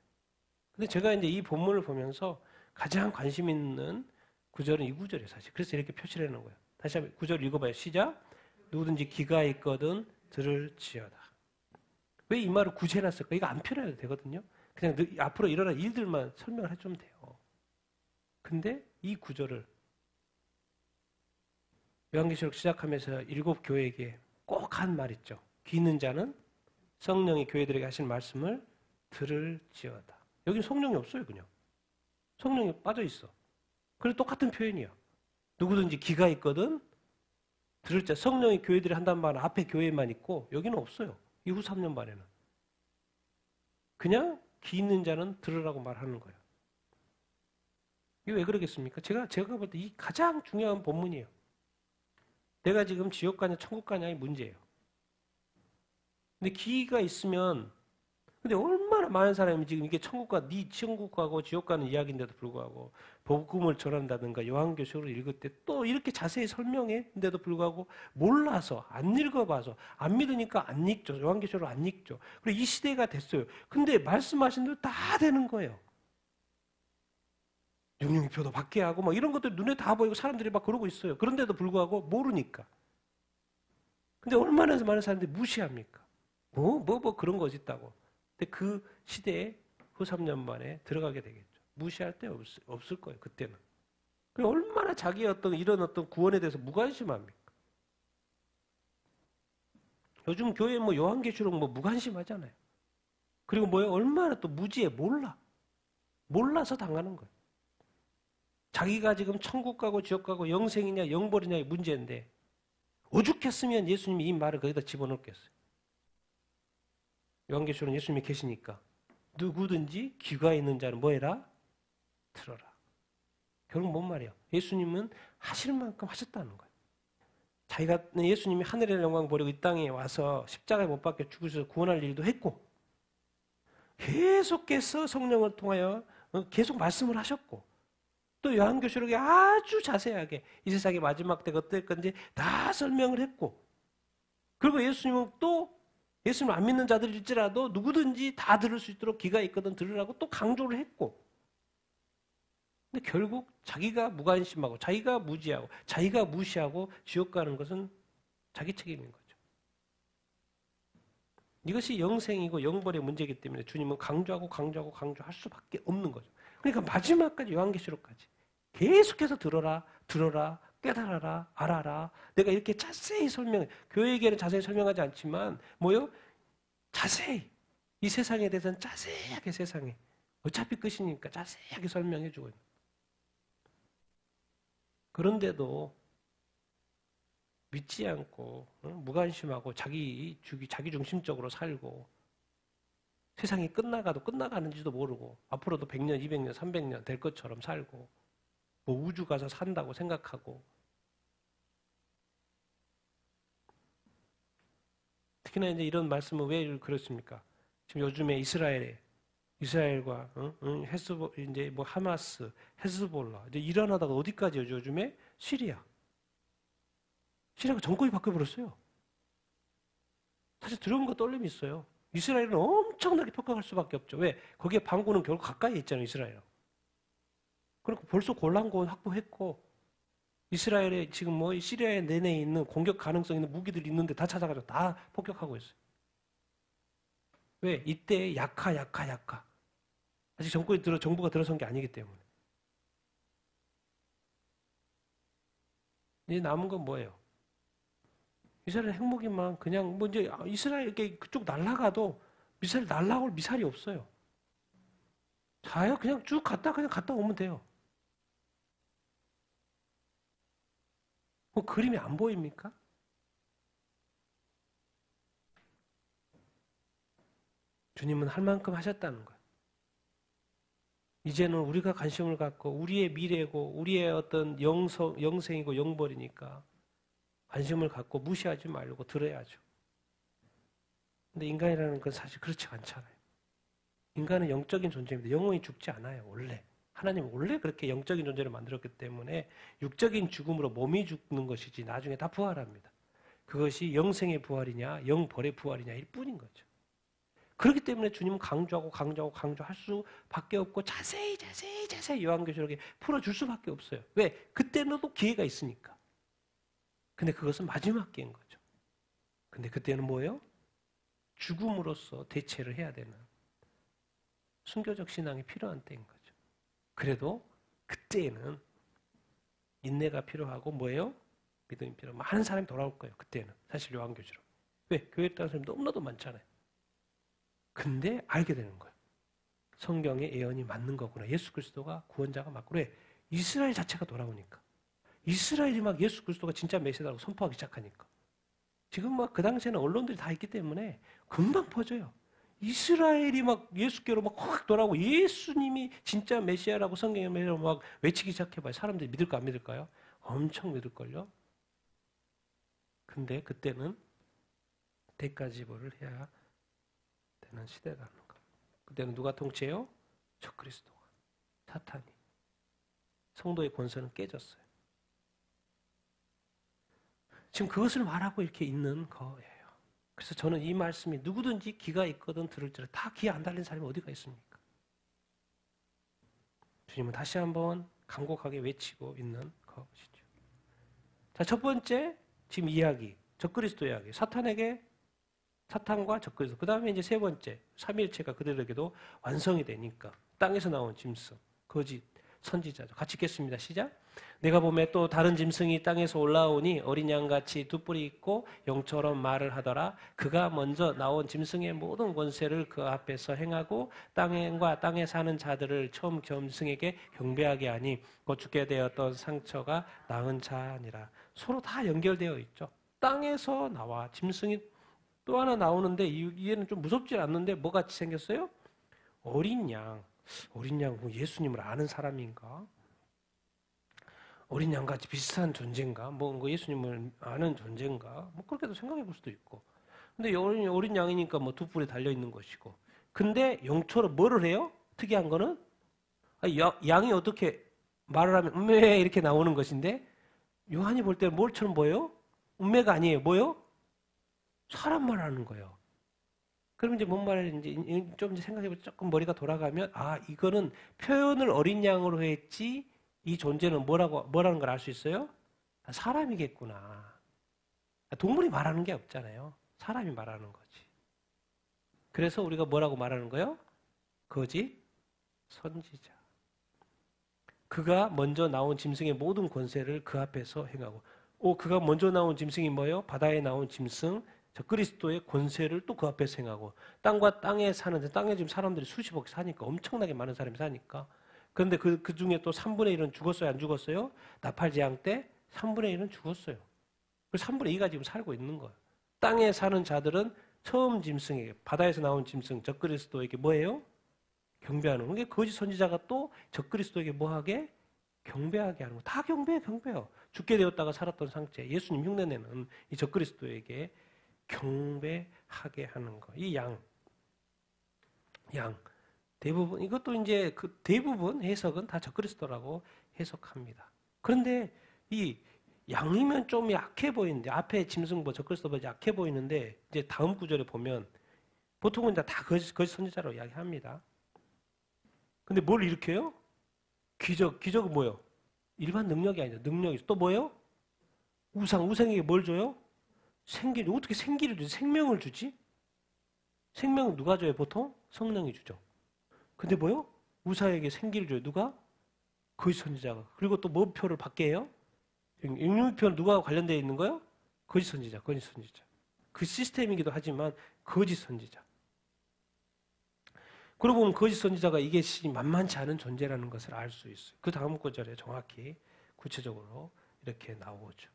근데 제가 이제 이 본문을 보면서 가장 관심 있는 구절은 이 구절이에요, 사실. 그래서 이렇게 표시를 해놓은 거예요. 다시 한번 구절 읽어봐요. 시작. 누구든지 귀가 있거든 들을지어다. 왜 이 말을 굳이 해놨을까? 이거 안 펴놔도 되거든요. 그냥 앞으로 일어날 일들만 설명을 해주면 돼요. 근데 이 구절을 요한계시록 시작하면서 7 교회에게 꼭 한 말 있죠. 귀 있는 자는 성령이 교회들에게 하신 말씀을 들을지어다. 여기 성령이 없어요, 그냥. 성령이 빠져 있어. 그래서 똑같은 표현이야. 누구든지 귀가 있거든 들을 자. 성령이 교회들이 한다는 말은 앞에 교회만 있고 여기는 없어요. 이후 3년 반에는. 그냥 귀 있는 자는 들으라고 말하는 거예요. 이게 왜 그러겠습니까? 제가 볼 때 이 가장 중요한 본문이에요. 내가 지금 지옥 가냐 천국 가냐의 문제예요. 근데 귀가 있으면 근데 얼마나 많은 사람이 지금 이게 천국과 네 천국 가고 지옥 가는 이야기인데도 불구하고 복음을 전한다든가 요한계시록을 읽을 때 또 이렇게 자세히 설명했는데도 불구하고 몰라서 안 읽어봐서 안 믿으니까 안 읽죠. 요한계시록을 안 읽죠. 그리고 이 시대가 됐어요. 근데 말씀하신 대로 다 되는 거예요. 육육표도 받게 하고 막 이런 것들 눈에 다 보이고 사람들이 막 그러고 있어요. 그런데도 불구하고 모르니까. 근데 얼마나 많은 사람들이 무시합니까? 뭐 그런 것이 있다고. 근데 그 시대에 후 3년 만에 들어가게 되겠죠. 무시할 데 없을 거예요. 그때는. 얼마나 자기의 이런 구원에 대해서 무관심합니까? 요즘 교회 요한계시록 무관심하잖아요. 그리고 얼마나 또 무지해 몰라서 당하는 거예요. 자기가 지금 천국 가고 지옥 가고 영생이냐 영벌이냐의 문제인데 오죽했으면 예수님이 이 말을 거기다 집어넣겠어요. 요한계시록은 예수님이 계시니까 누구든지 귀가 있는 자는 뭐해라? 들어라. 결국 뭔 말이에요? 예수님은 하실 만큼 하셨다는 거예요. 예수님이 하늘의 영광 버리고 이 땅에 와서 십자가에 못 박혀 죽으셔서 구원할 일도 했고 계속해서 성령을 통하여 계속 말씀을 하셨고 또 요한계시록에 아주 자세하게 이 세상의 마지막 때가 어떨 건지 다 설명을 했고 그리고 예수님은 또 예수님을 안 믿는 자들일지라도 누구든지 다 들을 수 있도록 귀가 있거든 들으라고 또 강조를 했고 근데 결국 자기가 무관심하고 자기가 무지하고 자기가 무시하고 지옥 가는 것은 자기 책임인 거죠. 이것이 영생이고 영벌의 문제이기 때문에 주님은 강조할 수밖에 없는 거죠. 그러니까 마지막까지 요한계시록까지 계속해서 들어라 깨달아라 알아라 내가 이렇게 자세히 설명해 교회에게는 자세히 설명하지 않지만 자세히 이 세상에 대해서는 자세하게 세상에 어차피 끝이니까 자세하게 설명해 주고 있는 그런데도 믿지 않고 무관심하고 자기 중심적으로 살고 세상이 끝나가도 끝나가는지도 모르고 앞으로도 100년, 200년, 300년 될 것처럼 살고 뭐 우주 가서 산다고 생각하고. 특히나 이제 이런 말씀은 왜 그렇습니까? 지금 요즘에 이스라엘과 이제 뭐 하마스, 헤즈볼라 이제 일어나다가 어디까지요? 요즘에 시리아가 정권이 바뀌어버렸어요. 사실 들어온 거 떨림이 있어요. 이스라엘은 엄청나게 평가할 수밖에 없죠. 왜? 거기에 반군은 결국 가까이 있잖아요, 이스라엘. 그리고 벌써 골란권 확보했고, 이스라엘에 지금 뭐 시리아에 내내 있는 공격 가능성 있는 무기들이 있는데 다 찾아가지고 다 폭격하고 있어요. 왜? 이때 약하. 아직 정부가 들어선 게 아니기 때문에. 이제 남은 건 뭐예요? 이스라엘 핵무기만 그냥 뭐 이제 이스라엘 그쪽 날아가도 미사일 날아올 미사일이 없어요. 자요 그냥 쭉 갔다 오면 돼요. 뭐 그림이 안 보입니까? 주님은 할 만큼 하셨다는 거예요. 이제는 우리가 관심을 갖고 우리의 미래고 우리의 어떤 영생이고 영벌이니까 관심을 갖고 무시하지 말고 들어야죠. 근데 인간이라는 건 사실 그렇지 않잖아요. 인간은 영적인 존재입니다. 영혼이 죽지 않아요. 원래. 하나님은 원래 그렇게 영적인 존재를 만들었기 때문에 육적인 죽음으로 몸이 죽는 것이지 나중에 다 부활합니다. 그것이 영생의 부활이냐 영벌의 부활이냐일 뿐인 거죠. 그렇기 때문에 주님은 강조할 수밖에 없고 자세히 요한계시록에 풀어줄 수밖에 없어요. 왜? 그때는 또 기회가 있으니까. 근데 그것은 마지막 기회인 거죠. 근데 그때는 뭐예요? 죽음으로써 대체를 해야 되는 순교적 신앙이 필요한 때인 거죠. 그래도 그때는 인내가 필요하고 뭐예요? 믿음이 필요하고 많은 사람이 돌아올 거예요. 그때는 사실 요한계시록. 왜? 교회에 따른 사람이 너무나도 많잖아요. 근데 알게 되는 거예요. 성경의 예언이 맞는 거구나. 예수 그리스도가 구원자가 맞구나. 왜? 이스라엘 자체가 돌아오니까. 이스라엘이 막 예수 그리스도가 진짜 메시아라고 선포하기 시작하니까. 지금 막 그 당시에는 언론들이 다 있기 때문에 금방 퍼져요. 이스라엘이 막 예수께로 막 확 돌아오고 예수님이 진짜 메시아라고 성경의 메시아라고 막 외치기 시작해봐요. 사람들이 믿을까 안 믿을까요? 엄청 믿을걸요. 근데 그때는 대가지불을 해야 되는 시대라는 거. 그때는 누가 통치해요? 적그리스도가, 사탄이. 성도의 권세는 깨졌어요. 지금 그것을 말하고 이렇게 있는 거예요. 그래서 저는 이 말씀이 누구든지 귀가 있거든 들을지라 다 귀 안 달린 사람이 어디가 있습니까? 주님은 다시 한번 간곡하게 외치고 있는 것이죠. 자, 첫 번째 지금 이야기, 적그리스도 이야기. 사탄과 적그리스도. 그 다음에 이제 세 번째, 삼위일체가 그들에게도 완성이 되니까 땅에서 나온 짐승, 거짓 선지자죠. 같이 읽겠습니다. 시작. 내가 보매 또 다른 짐승이 땅에서 올라오니 어린 양같이 두 뿔이 있고 용처럼 말을 하더라. 그가 먼저 나온 짐승의 모든 권세를 그 앞에서 행하고 땅과 땅에 사는 자들을 처음 짐승에게 경배하게 하니 곧 죽게 되었던 상처가 나은 자니라. 서로 다 연결되어 있죠. 땅에서 나와 짐승이 또 하나 나오는데 얘는 좀 무섭지 않는데 뭐같이 생겼어요? 어린 양. 어린 양, 예수님을 아는 사람인가? 어린 양같이 비슷한 존재인가? 뭐 예수님을 아는 존재인가? 뭐 그렇게도 생각해 볼 수도 있고. 근데 어린 양이니까 뭐 두 뿔에 달려 있는 것이고. 근데 용처럼 뭐를 해요? 특이한 거는 양이 어떻게 말을 하면 음메 이렇게 나오는 것인데 요한이 볼 때는 뭘처럼 보여요? 음메가 아니에요. 뭐요? 사람 말하는 거예요. 그럼 이제 뭔 말인지 좀 생각해보면 조금 머리가 돌아가면 이거는 표현을 어린 양으로 했지 이 존재는 뭐라는 걸 알 수 있어요? 사람이겠구나. 동물이 말하는 게 없잖아요. 사람이 말하는 거지. 그래서 우리가 뭐라고 말하는 거예요? 거짓 선지자. 그가 먼저 나온 짐승의 모든 권세를 그 앞에서 행하고 그가 먼저 나온 짐승이 뭐예요? 바다에 나온 짐승 그리스도의 권세를 또 그 앞에서 행하고 땅과 땅에 사는 땅에 지금 사람들이 수십억 사니까 엄청나게 많은 사람이 사니까 그런데 그 중에 또 3분의 1은 죽었어요? 안 죽었어요? 나팔재앙 때 3분의 1은 죽었어요. 그 3분의 2가 지금 살고 있는 거예요. 땅에 사는 자들은 처음 짐승에게 바다에서 나온 짐승 적그리스도에게 뭐예요? 경배하는. 그게 거짓 선지자가 또 적그리스도에게 뭐하게? 경배하게 하는 거. 다 경배해요. 죽게 되었다가 살았던 상태, 예수님 흉내내는 이 적그리스도에게 경배하게 하는 거. 이 양. 대부분, 이것도 이제 그 대부분 해석은 다 적그리스도라고 해석합니다. 그런데 이 양이면 좀 약해 보이는데, 앞에 짐승 적그리스도보다 약해 보이는데, 이제 다음 구절에 보면 보통은 다 거짓 선지자로 이야기합니다. 근데 뭘 일으켜요? 기적은 뭐예요? 일반 능력이 아니죠. 능력이 또 뭐예요? 우상에게 뭘 줘요? 생기를. 어떻게 생기를 주지? 생명을 주지? 생명은 누가 줘요? 보통 성령이 주죠. 근데 뭐요? 우상에게 생기를 줘요. 누가? 거짓 선지자가. 그리고 또 뭐 표를 받게 해요? 육류표는 누가 관련되어 있는 거예요? 거짓 선지자. 그 시스템이기도 하지만 거짓 선지자. 그러고 보면 거짓 선지자가 이게 만만치 않은 존재라는 것을 알 수 있어요. 그 다음 구절에 정확히 구체적으로 이렇게 나오죠.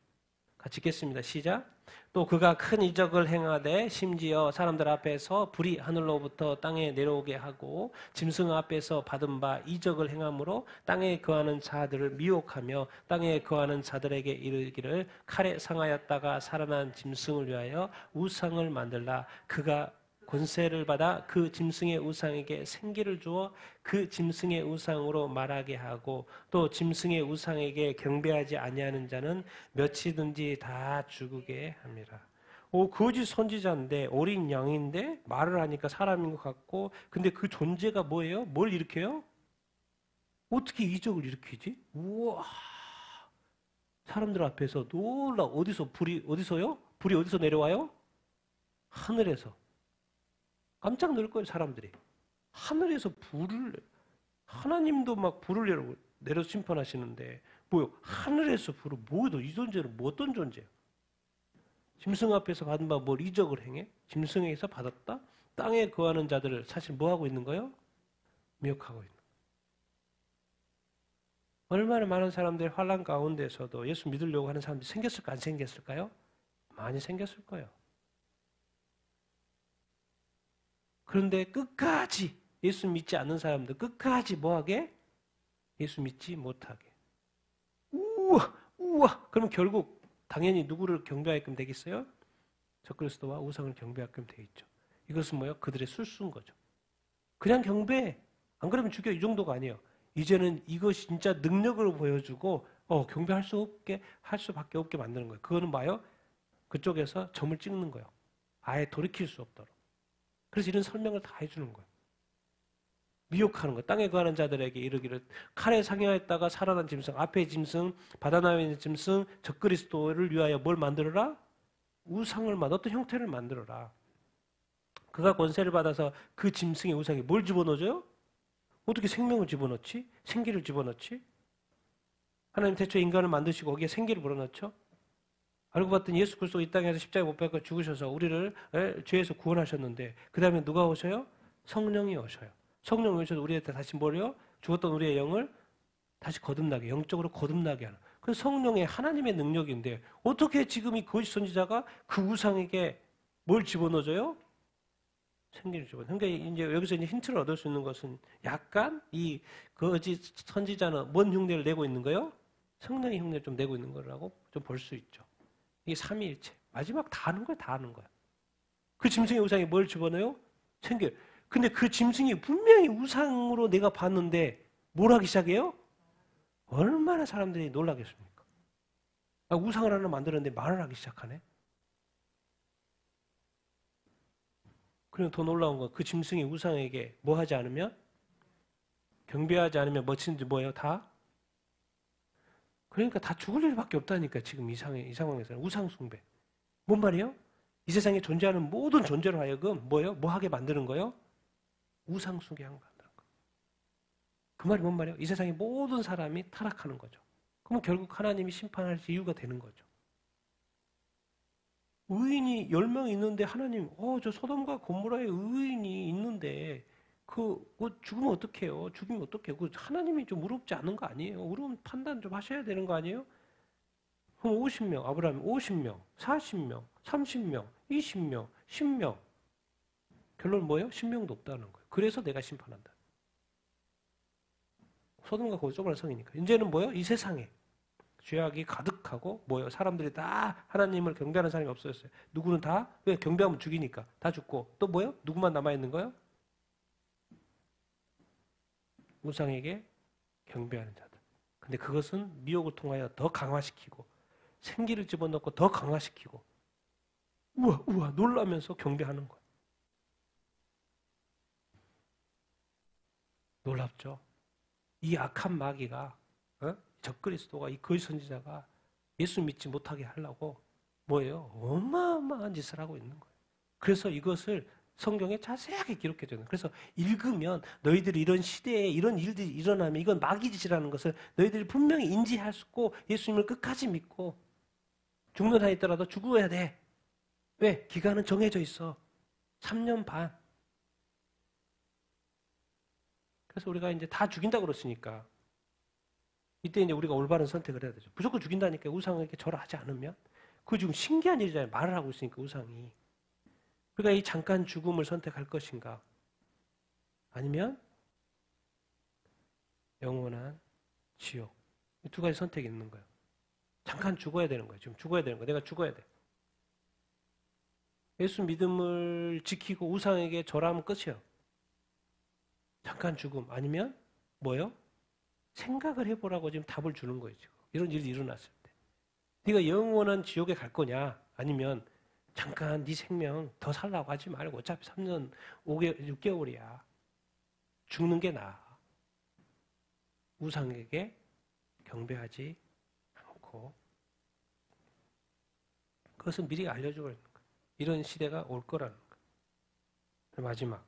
같이 읽겠습니다. 시작. 또 그가 큰 이적을 행하되 심지어 사람들 앞에서 불이 하늘로부터 땅에 내려오게 하고 짐승 앞에서 받은 바 이적을 행함으로 땅에 거하는 자들을 미혹하며 땅에 거하는 자들에게 이르기를 칼에 상하였다가 살아난 짐승을 위하여 우상을 만들라. 그가 권세를 받아 그 짐승의 우상에게 생기를 주어 그 짐승의 우상으로 말하게 하고 또 짐승의 우상에게 경배하지 아니하는 자는 몇이든지 다 죽게 합니다. 거짓 선지자인데 어린 양인데 말을 하니까 사람인 것 같고, 근데 그 존재가 뭐예요? 뭘 일으켜요? 어떻게 이적을 일으키지? 우와! 사람들 앞에서 놀라. 어디서요? 불이 어디서 내려와요? 하늘에서. 깜짝 놀랄 거예요, 사람들이. 하늘에서 하나님도 막 불을 내려 심판하시는데, 뭐요? 하늘에서 불을, 이 존재는 뭐 어떤 존재예요? 짐승 앞에서 받은 바 뭘 이적을 행해? 짐승에게서 받았다? 땅에 거하는 자들을 사실 뭐 하고 있는 거예요? 미혹하고 있는 거예요. 얼마나 많은 사람들이 환난 가운데서도 예수 믿으려고 하는 사람들이 생겼을까, 안 생겼을까요? 많이 생겼을 거예요. 그런데 끝까지 예수 믿지 않는 사람들 끝까지 뭐하게? 예수 믿지 못하게. 우와. 그럼 결국 당연히 누구를 경배하게끔 되겠어요? 적그리스도와 우상을 경배하게끔 돼 있죠. 이것은 뭐예요? 그들의 술수인 거죠. 그냥 경배. 안 그러면 죽여. 이 정도가 아니에요. 이제는 이것이 진짜 능력으로 보여주고 경배할 수밖에 없게 만드는 거예요. 그거는 뭐예요? 그쪽에서 점을 찍는 거예요. 아예 돌이킬 수 없도록. 그래서 이런 설명을 다 해주는 거예요. 미혹하는 거. 땅에 거하는 자들에게 이르기를 칼에 상여했다가 살아난 짐승, 앞에 짐승, 바다 나와 있는 짐승, 적그리스도를 위하여 뭘 만들어라? 우상을 어떤 형태를 만들어라. 그가 권세를 받아서 그 짐승의 우상에 뭘 집어넣어줘요? 어떻게 생명을 집어넣지? 생기를 집어넣지? 하나님 태초에 인간을 만드시고 거기에 생기를 불어넣죠? 알고 봤더니 예수 그리스도 이 땅에서 십자가에 못 박혀 죽으셔서 우리를 죄에서 구원하셨는데, 그 다음에 누가 오셔요? 성령이 오셔요. 성령이 오셔서 우리한테 다시 뭐래요? 죽었던 우리의 영을 다시 거듭나게, 영적으로 거듭나게 하는. 그 성령의 하나님의 능력인데 어떻게 지금 이 거짓 선지자가 그 우상에게 뭘 집어넣어줘요? 생기를 집어넣어요. 그러니까 이제 여기서 이제 힌트를 얻을 수 있는 것은 약간 이 거짓 선지자는 뭔 흉내를 내고 있는 거예요? 성령의 흉내를 좀 내고 있는 거라고 좀 볼 수 있죠. 이게 삼위일체. 마지막 다 하는 거야, 다 하는 거야. 그 짐승의 우상에 뭘 집어넣어요? 생겨. 근데 그 짐승이 분명히 우상으로 내가 봤는데 뭘 하기 시작해요? 얼마나 사람들이 놀라겠습니까? 우상을 하나 만들었는데 말을 하기 시작하네? 그리고 더 놀라운 건 그 짐승이 우상에게 뭐 하지 않으면? 경배하지 않으면 뭐든지 뭐예요? 다? 그러니까 다 죽을 일밖에 없다니까. 지금 이 상황에서는 우상 숭배. 뭔 말이에요? 이 세상에 존재하는 모든 존재로 하여금 뭐예요? 뭐 하게 만드는 거예요? 우상 숭배하게 만드는 거예요. 그 말이 뭔 말이에요? 이 세상의 모든 사람이 타락하는 거죠. 그럼 결국 하나님이 심판할 이유가 되는 거죠. 의인이 10명 있는데 하나님, 저 소돔과 고모라에 의인이 있는데 죽으면 어떡해요? 죽이면 어떡해요? 하나님이 좀 의롭지 않은 거 아니에요? 의로운 판단 좀 하셔야 되는 거 아니에요? 그럼 50명, 아브라함이 50명, 40명, 30명, 20명, 10명. 결론 뭐예요? 10명도 없다는 거예요. 그래서 내가 심판한다. 소돔과 고모라 좁은 성이니까. 이제는 뭐예요? 이 세상에 죄악이 가득하고 뭐예요? 사람들이 다 하나님을 경배하는 사람이 없어졌어요. 누구는 다 왜 경배하면 죽이니까 다 죽고 또 뭐예요? 누구만 남아 있는 거예요? 우상에게 경배하는 자들. 근데 그것은 미혹을 통하여 더 강화시키고 생기를 집어넣고 더 강화시키고 우와 우와 놀라면서 경배하는 거예요. 놀랍죠? 이 악한 마귀가 적그리스도가 이 거짓 선지자가 예수 믿지 못하게 하려고 뭐예요? 어마어마한 짓을 하고 있는 거예요. 그래서 이것을 성경에 자세하게 기록해 줘요. 그래서 읽으면 너희들이 이런 시대에 이런 일들이 일어나면 이건 마귀 짓이라는 것을 너희들이 분명히 인지할 수 있고 예수님을 끝까지 믿고 죽는 한이 있더라도 죽어야 돼. 왜? 기간은 정해져 있어. 3년 반. 그래서 우리가 이제 다 죽인다고 그랬으니까 이때 이제 우리가 올바른 선택을 해야 되죠. 무조건 죽인다니까 우상에게 절하지 않으면 그거 지금 신기한 일이잖아요. 말을 하고 있으니까 우상이. 우리가 이 잠깐 죽음을 선택할 것인가? 아니면 영원한 지옥. 이 두 가지 선택이 있는 거예요. 잠깐 죽어야 되는 거예요. 지금 죽어야 되는 거예요. 내가 죽어야 돼. 예수 믿음을 지키고 우상에게 절하면 끝이에요. 잠깐 죽음. 아니면 뭐예요? 생각을 해보라고 지금 답을 주는 거예요. 지금. 이런 일이 일어났을 때. 네가 영원한 지옥에 갈 거냐? 아니면 잠깐 네 생명 더 살라고 하지 말고 어차피 3년 6개월이야. 죽는 게 나아. 우상에게 경배하지 않고 그것은 미리 알려주고 있는 거예요. 이런 시대가 올 거라는 거예요. 마지막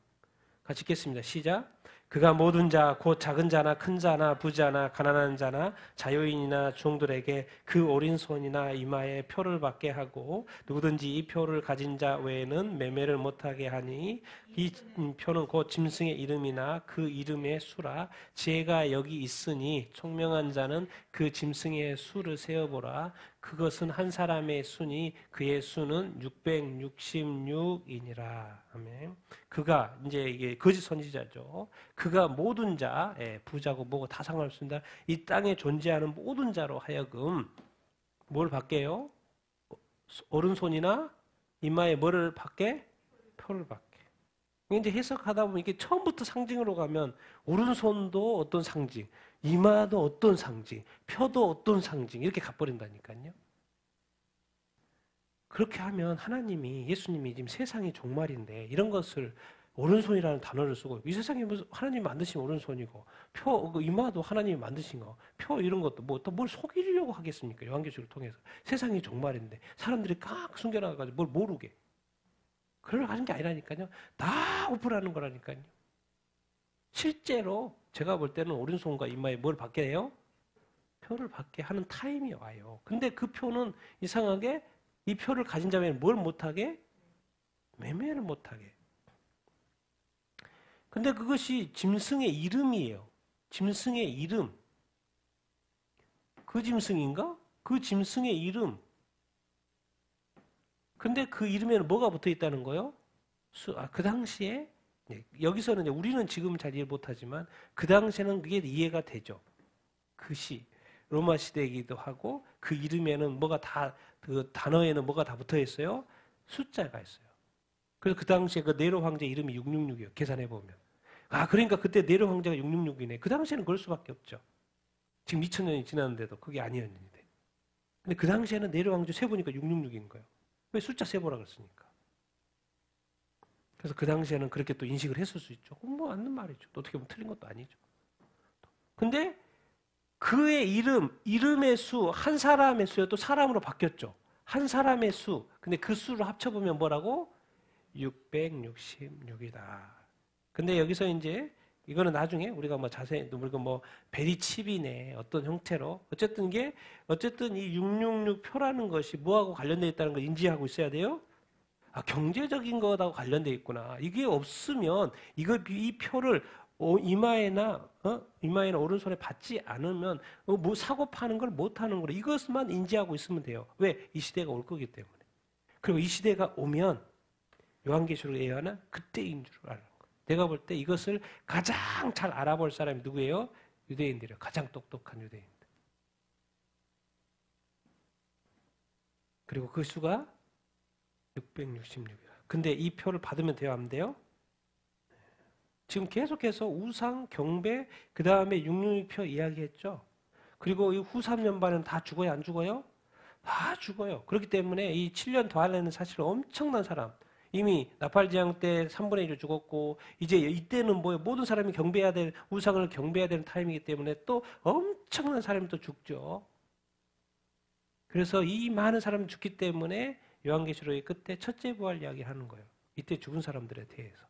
같이 읽겠습니다. 시작. 그가 모든 자, 곧 작은 자나 큰 자나 부자나 가난한 자나 자유인이나 종들에게 그 오른손이나 이마에 표를 받게 하고 누구든지 이 표를 가진 자 외에는 매매를 못하게 하니 이 표는 곧 짐승의 이름이나 그 이름의 수라. 지혜가 여기 있으니 총명한 자는 그 짐승의 수를 세어보라. 그것은 한 사람의 수니 그의 수는 666이니라. 아멘. 그가 이제 이게 거짓 선지자죠. 그가 모든 자, 부자고 뭐고 다 상관없습니다. 이 땅에 존재하는 모든 자로 하여금 뭘 받게요? 오른손이나 이마에 뭐를 받게? 표를 받게. 이제 해석하다 보면 이게 처음부터 상징으로 가면 오른손도 어떤 상징, 이마도 어떤 상징, 표도 어떤 상징 이렇게 가버린다니까요. 그렇게 하면 하나님이 예수님이 지금 세상이 종말인데 이런 것을 오른손이라는 단어를 쓰고 이 세상에 무슨 하나님이 만드신 오른손이고 표 이마도 하나님이 만드신 거 표 이런 것도 뭐 또 뭘 속이려고 하겠습니까? 요한계시록을 통해서 세상이 종말인데 사람들이 깍 숨겨놔가지고 뭘 모르게 그걸 하는 게 아니라니까요. 다 오픈하는 거라니까요. 실제로 제가 볼 때는 오른손과 이마에 뭘 받게 해요? 표를 받게 하는 타임이 와요. 근데 그 표는 이상하게 이 표를 가진 자면 뭘 못하게? 매매를 못하게. 근데 그것이 짐승의 이름이에요. 짐승의 이름. 그 짐승인가? 그 짐승의 이름. 근데 그 이름에는 뭐가 붙어 있다는 거예요? 그 당시에, 여기서는 우리는 지금 잘 이해 못하지만 그 당시에는 그게 이해가 되죠. 그 시. 로마 시대이기도 하고 그 이름에는 뭐가 다, 그 단어에는 뭐가 다 붙어 있어요? 숫자가 있어요. 그래서 그 당시에 그 네로 황제 이름이 666이에요. 계산해 보면. 아, 그러니까 그때 네로 황제가 666이네. 그 당시에는 그럴 수밖에 없죠. 지금 2000년이 지났는데도 그게 아니었는데. 근데 그 당시에는 네로 황제 세보니까 666인 거예요. 왜 숫자 세보라 그랬으니까. 그래서 그 당시에는 그렇게 또 인식을 했을 수 있죠. 뭐 맞는 말이죠. 또 어떻게 보면 틀린 것도 아니죠. 근데 그의 이름의 수, 한 사람의 수요 또 사람으로 바뀌었죠. 한 사람의 수. 근데 그 수를 합쳐보면 뭐라고? 666이다. 근데 여기서 이제 이거는 나중에 우리가 뭐 자세히 우리가 뭐 베리칩이네 어떤 형태로 어쨌든 이 666표라는 것이 뭐하고 관련되어 있다는 걸 인지하고 있어야 돼요. 아, 경제적인 것하고 관련되어 있구나. 이게 없으면 이 표를 이마에나 오른손에 받지 않으면 뭐 사고 파는 걸 못 하는 거로 이것만 인지하고 있으면 돼요. 왜? 이 시대가 올 거기 때문에. 그리고 이 시대가 오면 요한계시록 예언은 그때인 줄 알아요. 내가 볼 때 이것을 가장 잘 알아볼 사람이 누구예요? 유대인들이요. 가장 똑똑한 유대인들. 그리고 그 수가 666이라. 근데 이 표를 받으면 돼요? 안 돼요? 지금 계속해서 우상, 경배, 그 다음에 666표 이야기했죠. 그리고 이 후 3년반은 다 죽어요? 안 죽어요? 다 죽어요. 그렇기 때문에 이 7년 더하려는 사실 엄청난 사람. 이미 나팔지향 때 3분의 1을 죽었고 이제 이때는 뭐예요? 모든 사람이 경배해야 될 우상을 경배해야 되는 타임이기 때문에 또 엄청난 사람이 또 죽죠. 그래서 이 많은 사람이 죽기 때문에 요한계시록의 끝에 첫째 부활 이야기를 하는 거예요. 이때 죽은 사람들에 대해서.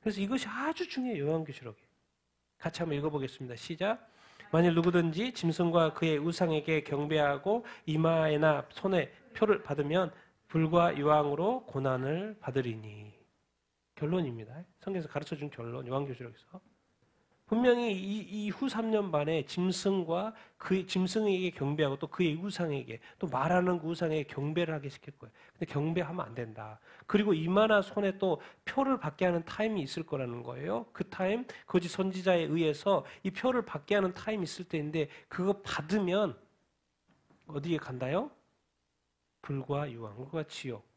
그래서 이것이 아주 중요해요. 요한계시록에. 같이 한번 읽어보겠습니다. 시작. 만일 누구든지 짐승과 그의 우상에게 경배하고 이마에나 손에 표를 받으면 불과 유황으로 고난을 받으리니. 결론입니다. 성경에서 가르쳐준 결론, 요한계시록에서. 분명히 이 후 3년 반에 짐승과 그 짐승에게 경배하고 또 그의 우상에게 또 말하는 그 우상에게 경배를 하게 시킬 거예요. 근데 경배하면 안 된다. 그리고 이마나 손에 또 표를 받게 하는 타임이 있을 거라는 거예요. 그 타임, 거짓 선지자에 의해서 이 표를 받게 하는 타임이 있을 때인데 그거 받으면 어디에 간다요? 불과 유황, 불과 지옥.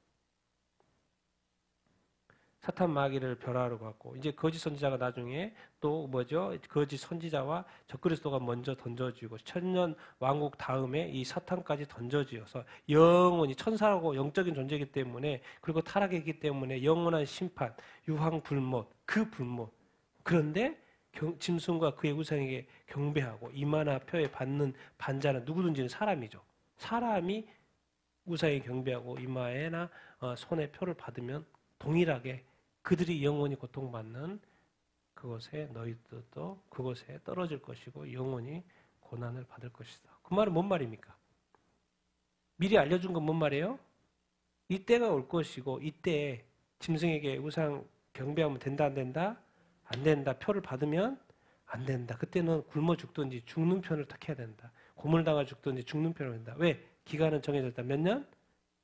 사탄 마귀를 멸하러 갔고 이제 거짓 선지자가 나중에 또 뭐죠? 거짓 선지자와 적그리스도가 먼저 던져지고 천년 왕국 다음에 이 사탄까지 던져지어서 영원히 천사라고 영적인 존재이기 때문에 그리고 타락했기 때문에 영원한 심판, 유황 불못, 그 불못. 그런데 짐승과 그의 우상에게 경배하고 이마나 표에 받는 반자는 누구든지 사람이죠. 사람이 우상에 경배하고 이마에나 손에 표를 받으면 동일하게 그들이 영원히 고통받는 그곳에 너희들도 그곳에 떨어질 것이고 영원히 고난을 받을 것이다. 그 말은 뭔 말입니까? 미리 알려준 건 뭔 말이에요? 이때가 올 것이고 이때 짐승에게 우상 경배하면 된다 안 된다? 안 된다. 표를 받으면 안 된다. 그때는 굶어 죽든지 죽는 편을 택해야 된다. 고문당하 죽든지 죽는 편을 한다. 왜? 기간은 정해졌다. 몇 년?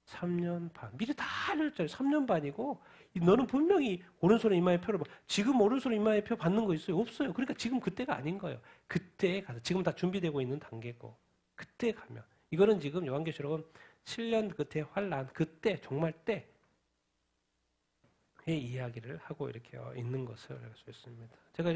3년 반. 미리 다 알려줬잖아요. 3년 반이고 너는 분명히 오른손에 이마에 표를 지금 오른손에 이마에 표 받는 거 있어요? 없어요. 그러니까 지금 그때가 아닌 거예요. 그때 가서 지금 다 준비되고 있는 단계고 그때 가면 이거는 지금 요한계시록은 7년 끝에 환란 그때 정말 때의 이야기를 하고 이렇게 있는 것을 알 수 있습니다. 제가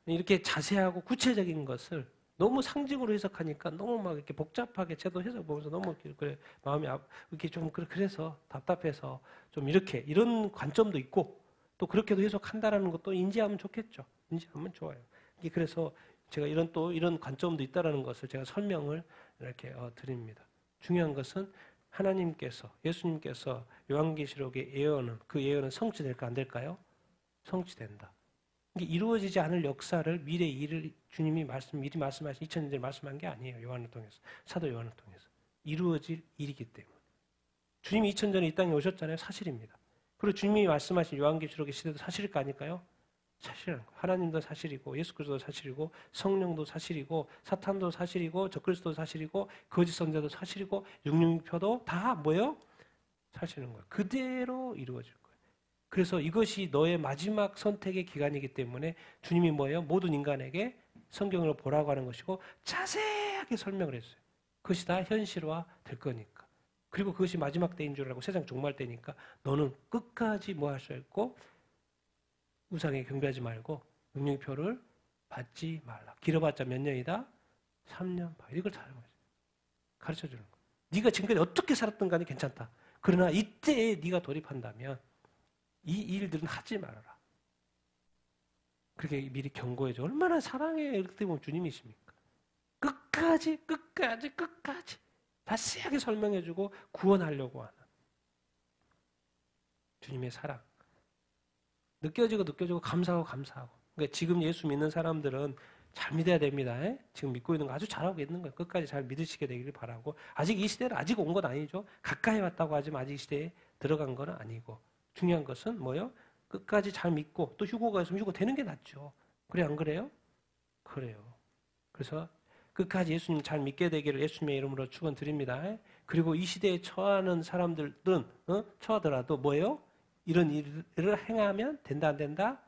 이렇게 자세하고 구체적인 것을 너무 상징으로 해석하니까 너무 막 이렇게 복잡하게 저도 해석 보면서 너무 그래 마음이 이렇게 좀 그래서 답답해서 좀 이런 관점도 있고 또 그렇게도 해석한다라는 것도 인지하면 좋겠죠. 인지하면 좋아요. 그래서 제가 이런 관점도 있다라는 것을 제가 설명을 이렇게 드립니다. 중요한 것은 하나님께서 예수님께서 요한계시록의 예언은 그 예언은 성취될까 안 될까요? 성취된다. 이루어지지 않을 역사를 미래 일을 주님이 미리 말씀하신 2000년 전에 말씀한 게 아니에요. 요한을 통해서. 사도 요한을 통해서. 이루어질 일이기 때문에. 주님이 2000년 전에 이 땅에 오셨잖아요. 사실입니다. 그리고 주님이 말씀하신 요한계시록의 시대도 사실일 거 아닐까요? 사실이라는 거예요. 하나님도 사실이고 예수 그리스도도 사실이고 성령도 사실이고 사탄도 사실이고 적그리스도도 사실이고 거짓 선지자도 사실이고 666표도 다 뭐예요? 사실인 거예요. 그대로 이루어질 거예요. 그래서 이것이 너의 마지막 선택의 기간이기 때문에 주님이 뭐예요? 모든 인간에게 성경을 보라고 하는 것이고 자세하게 설명을 했어요. 그것이 다 현실화 될 거니까. 그리고 그것이 마지막 때인 줄 알고 세상 종말 때니까 너는 끝까지 뭐 할 수 있고 우상에 경배하지 말고 666표를 받지 말라. 길어봤자 몇 년이다? 3년 반. 이걸 잘 가르쳐주는 거야. 네가 지금까지 어떻게 살았든 간에 괜찮다. 그러나 이때에 네가 돌입한다면 이 일들은 하지 말아라. 그렇게 미리 경고해줘. 얼마나 사랑해. 이렇게 보면 주님이십니까? 끝까지 자세하게 설명해주고 구원하려고 하는 주님의 사랑. 느껴지고 감사하고. 그러니까 지금 예수 믿는 사람들은 잘 믿어야 됩니다. 지금 믿고 있는 거 아주 잘하고 있는 거예요. 끝까지 잘 믿으시게 되기를 바라고. 아직 이 시대는 아직 온 건 아니죠. 가까이 왔다고 하지만 아직 이 시대에 들어간 건 아니고. 중요한 것은 뭐예요? 끝까지 잘 믿고 또 휴고가 있으면 휴고 되는 게 낫죠. 그래 안 그래요? 그래요. 그래서 끝까지 예수님 잘 믿게 되기를 예수님의 이름으로 축원드립니다. 그리고 이 시대에 처하는 사람들은 처하더라도 뭐예요? 이런 일을 행하면 된다 안 된다?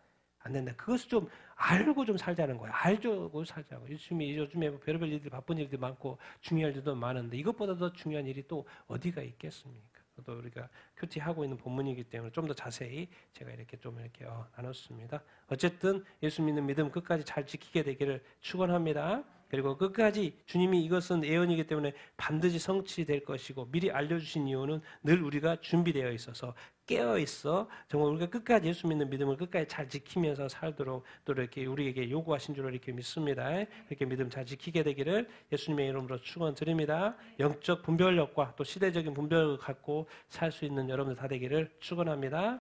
안 된다. 그것을 좀 알고 좀 살자는 거예요. 알고 살자고. 요즘에 뭐 별의별 일들, 바쁜 일들이 많고 중요한 일도 많은데 이것보다 더 중요한 일이 또 어디가 있겠습니까? 또 우리가 큐티하고 있는 본문이기 때문에 좀 더 자세히 제가 이렇게 좀 이렇게 나눴습니다. 어쨌든 예수 믿는 믿음 끝까지 잘 지키게 되기를 축원합니다. 그리고 끝까지 주님이 이것은 예언이기 때문에 반드시 성취될 것이고 미리 알려주신 이유는 늘 우리가 준비되어 있어서 깨어 있어 정말 우리가 끝까지 예수 믿는 믿음을 끝까지 잘 지키면서 살도록 또 이렇게 우리에게 요구하신 줄 이렇게 믿습니다. 이렇게 믿음 잘 지키게 되기를 예수님의 이름으로 축원드립니다. 영적 분별력과 또 시대적인 분별을 갖고 살 수 있는 여러분들 다 되기를 축원합니다.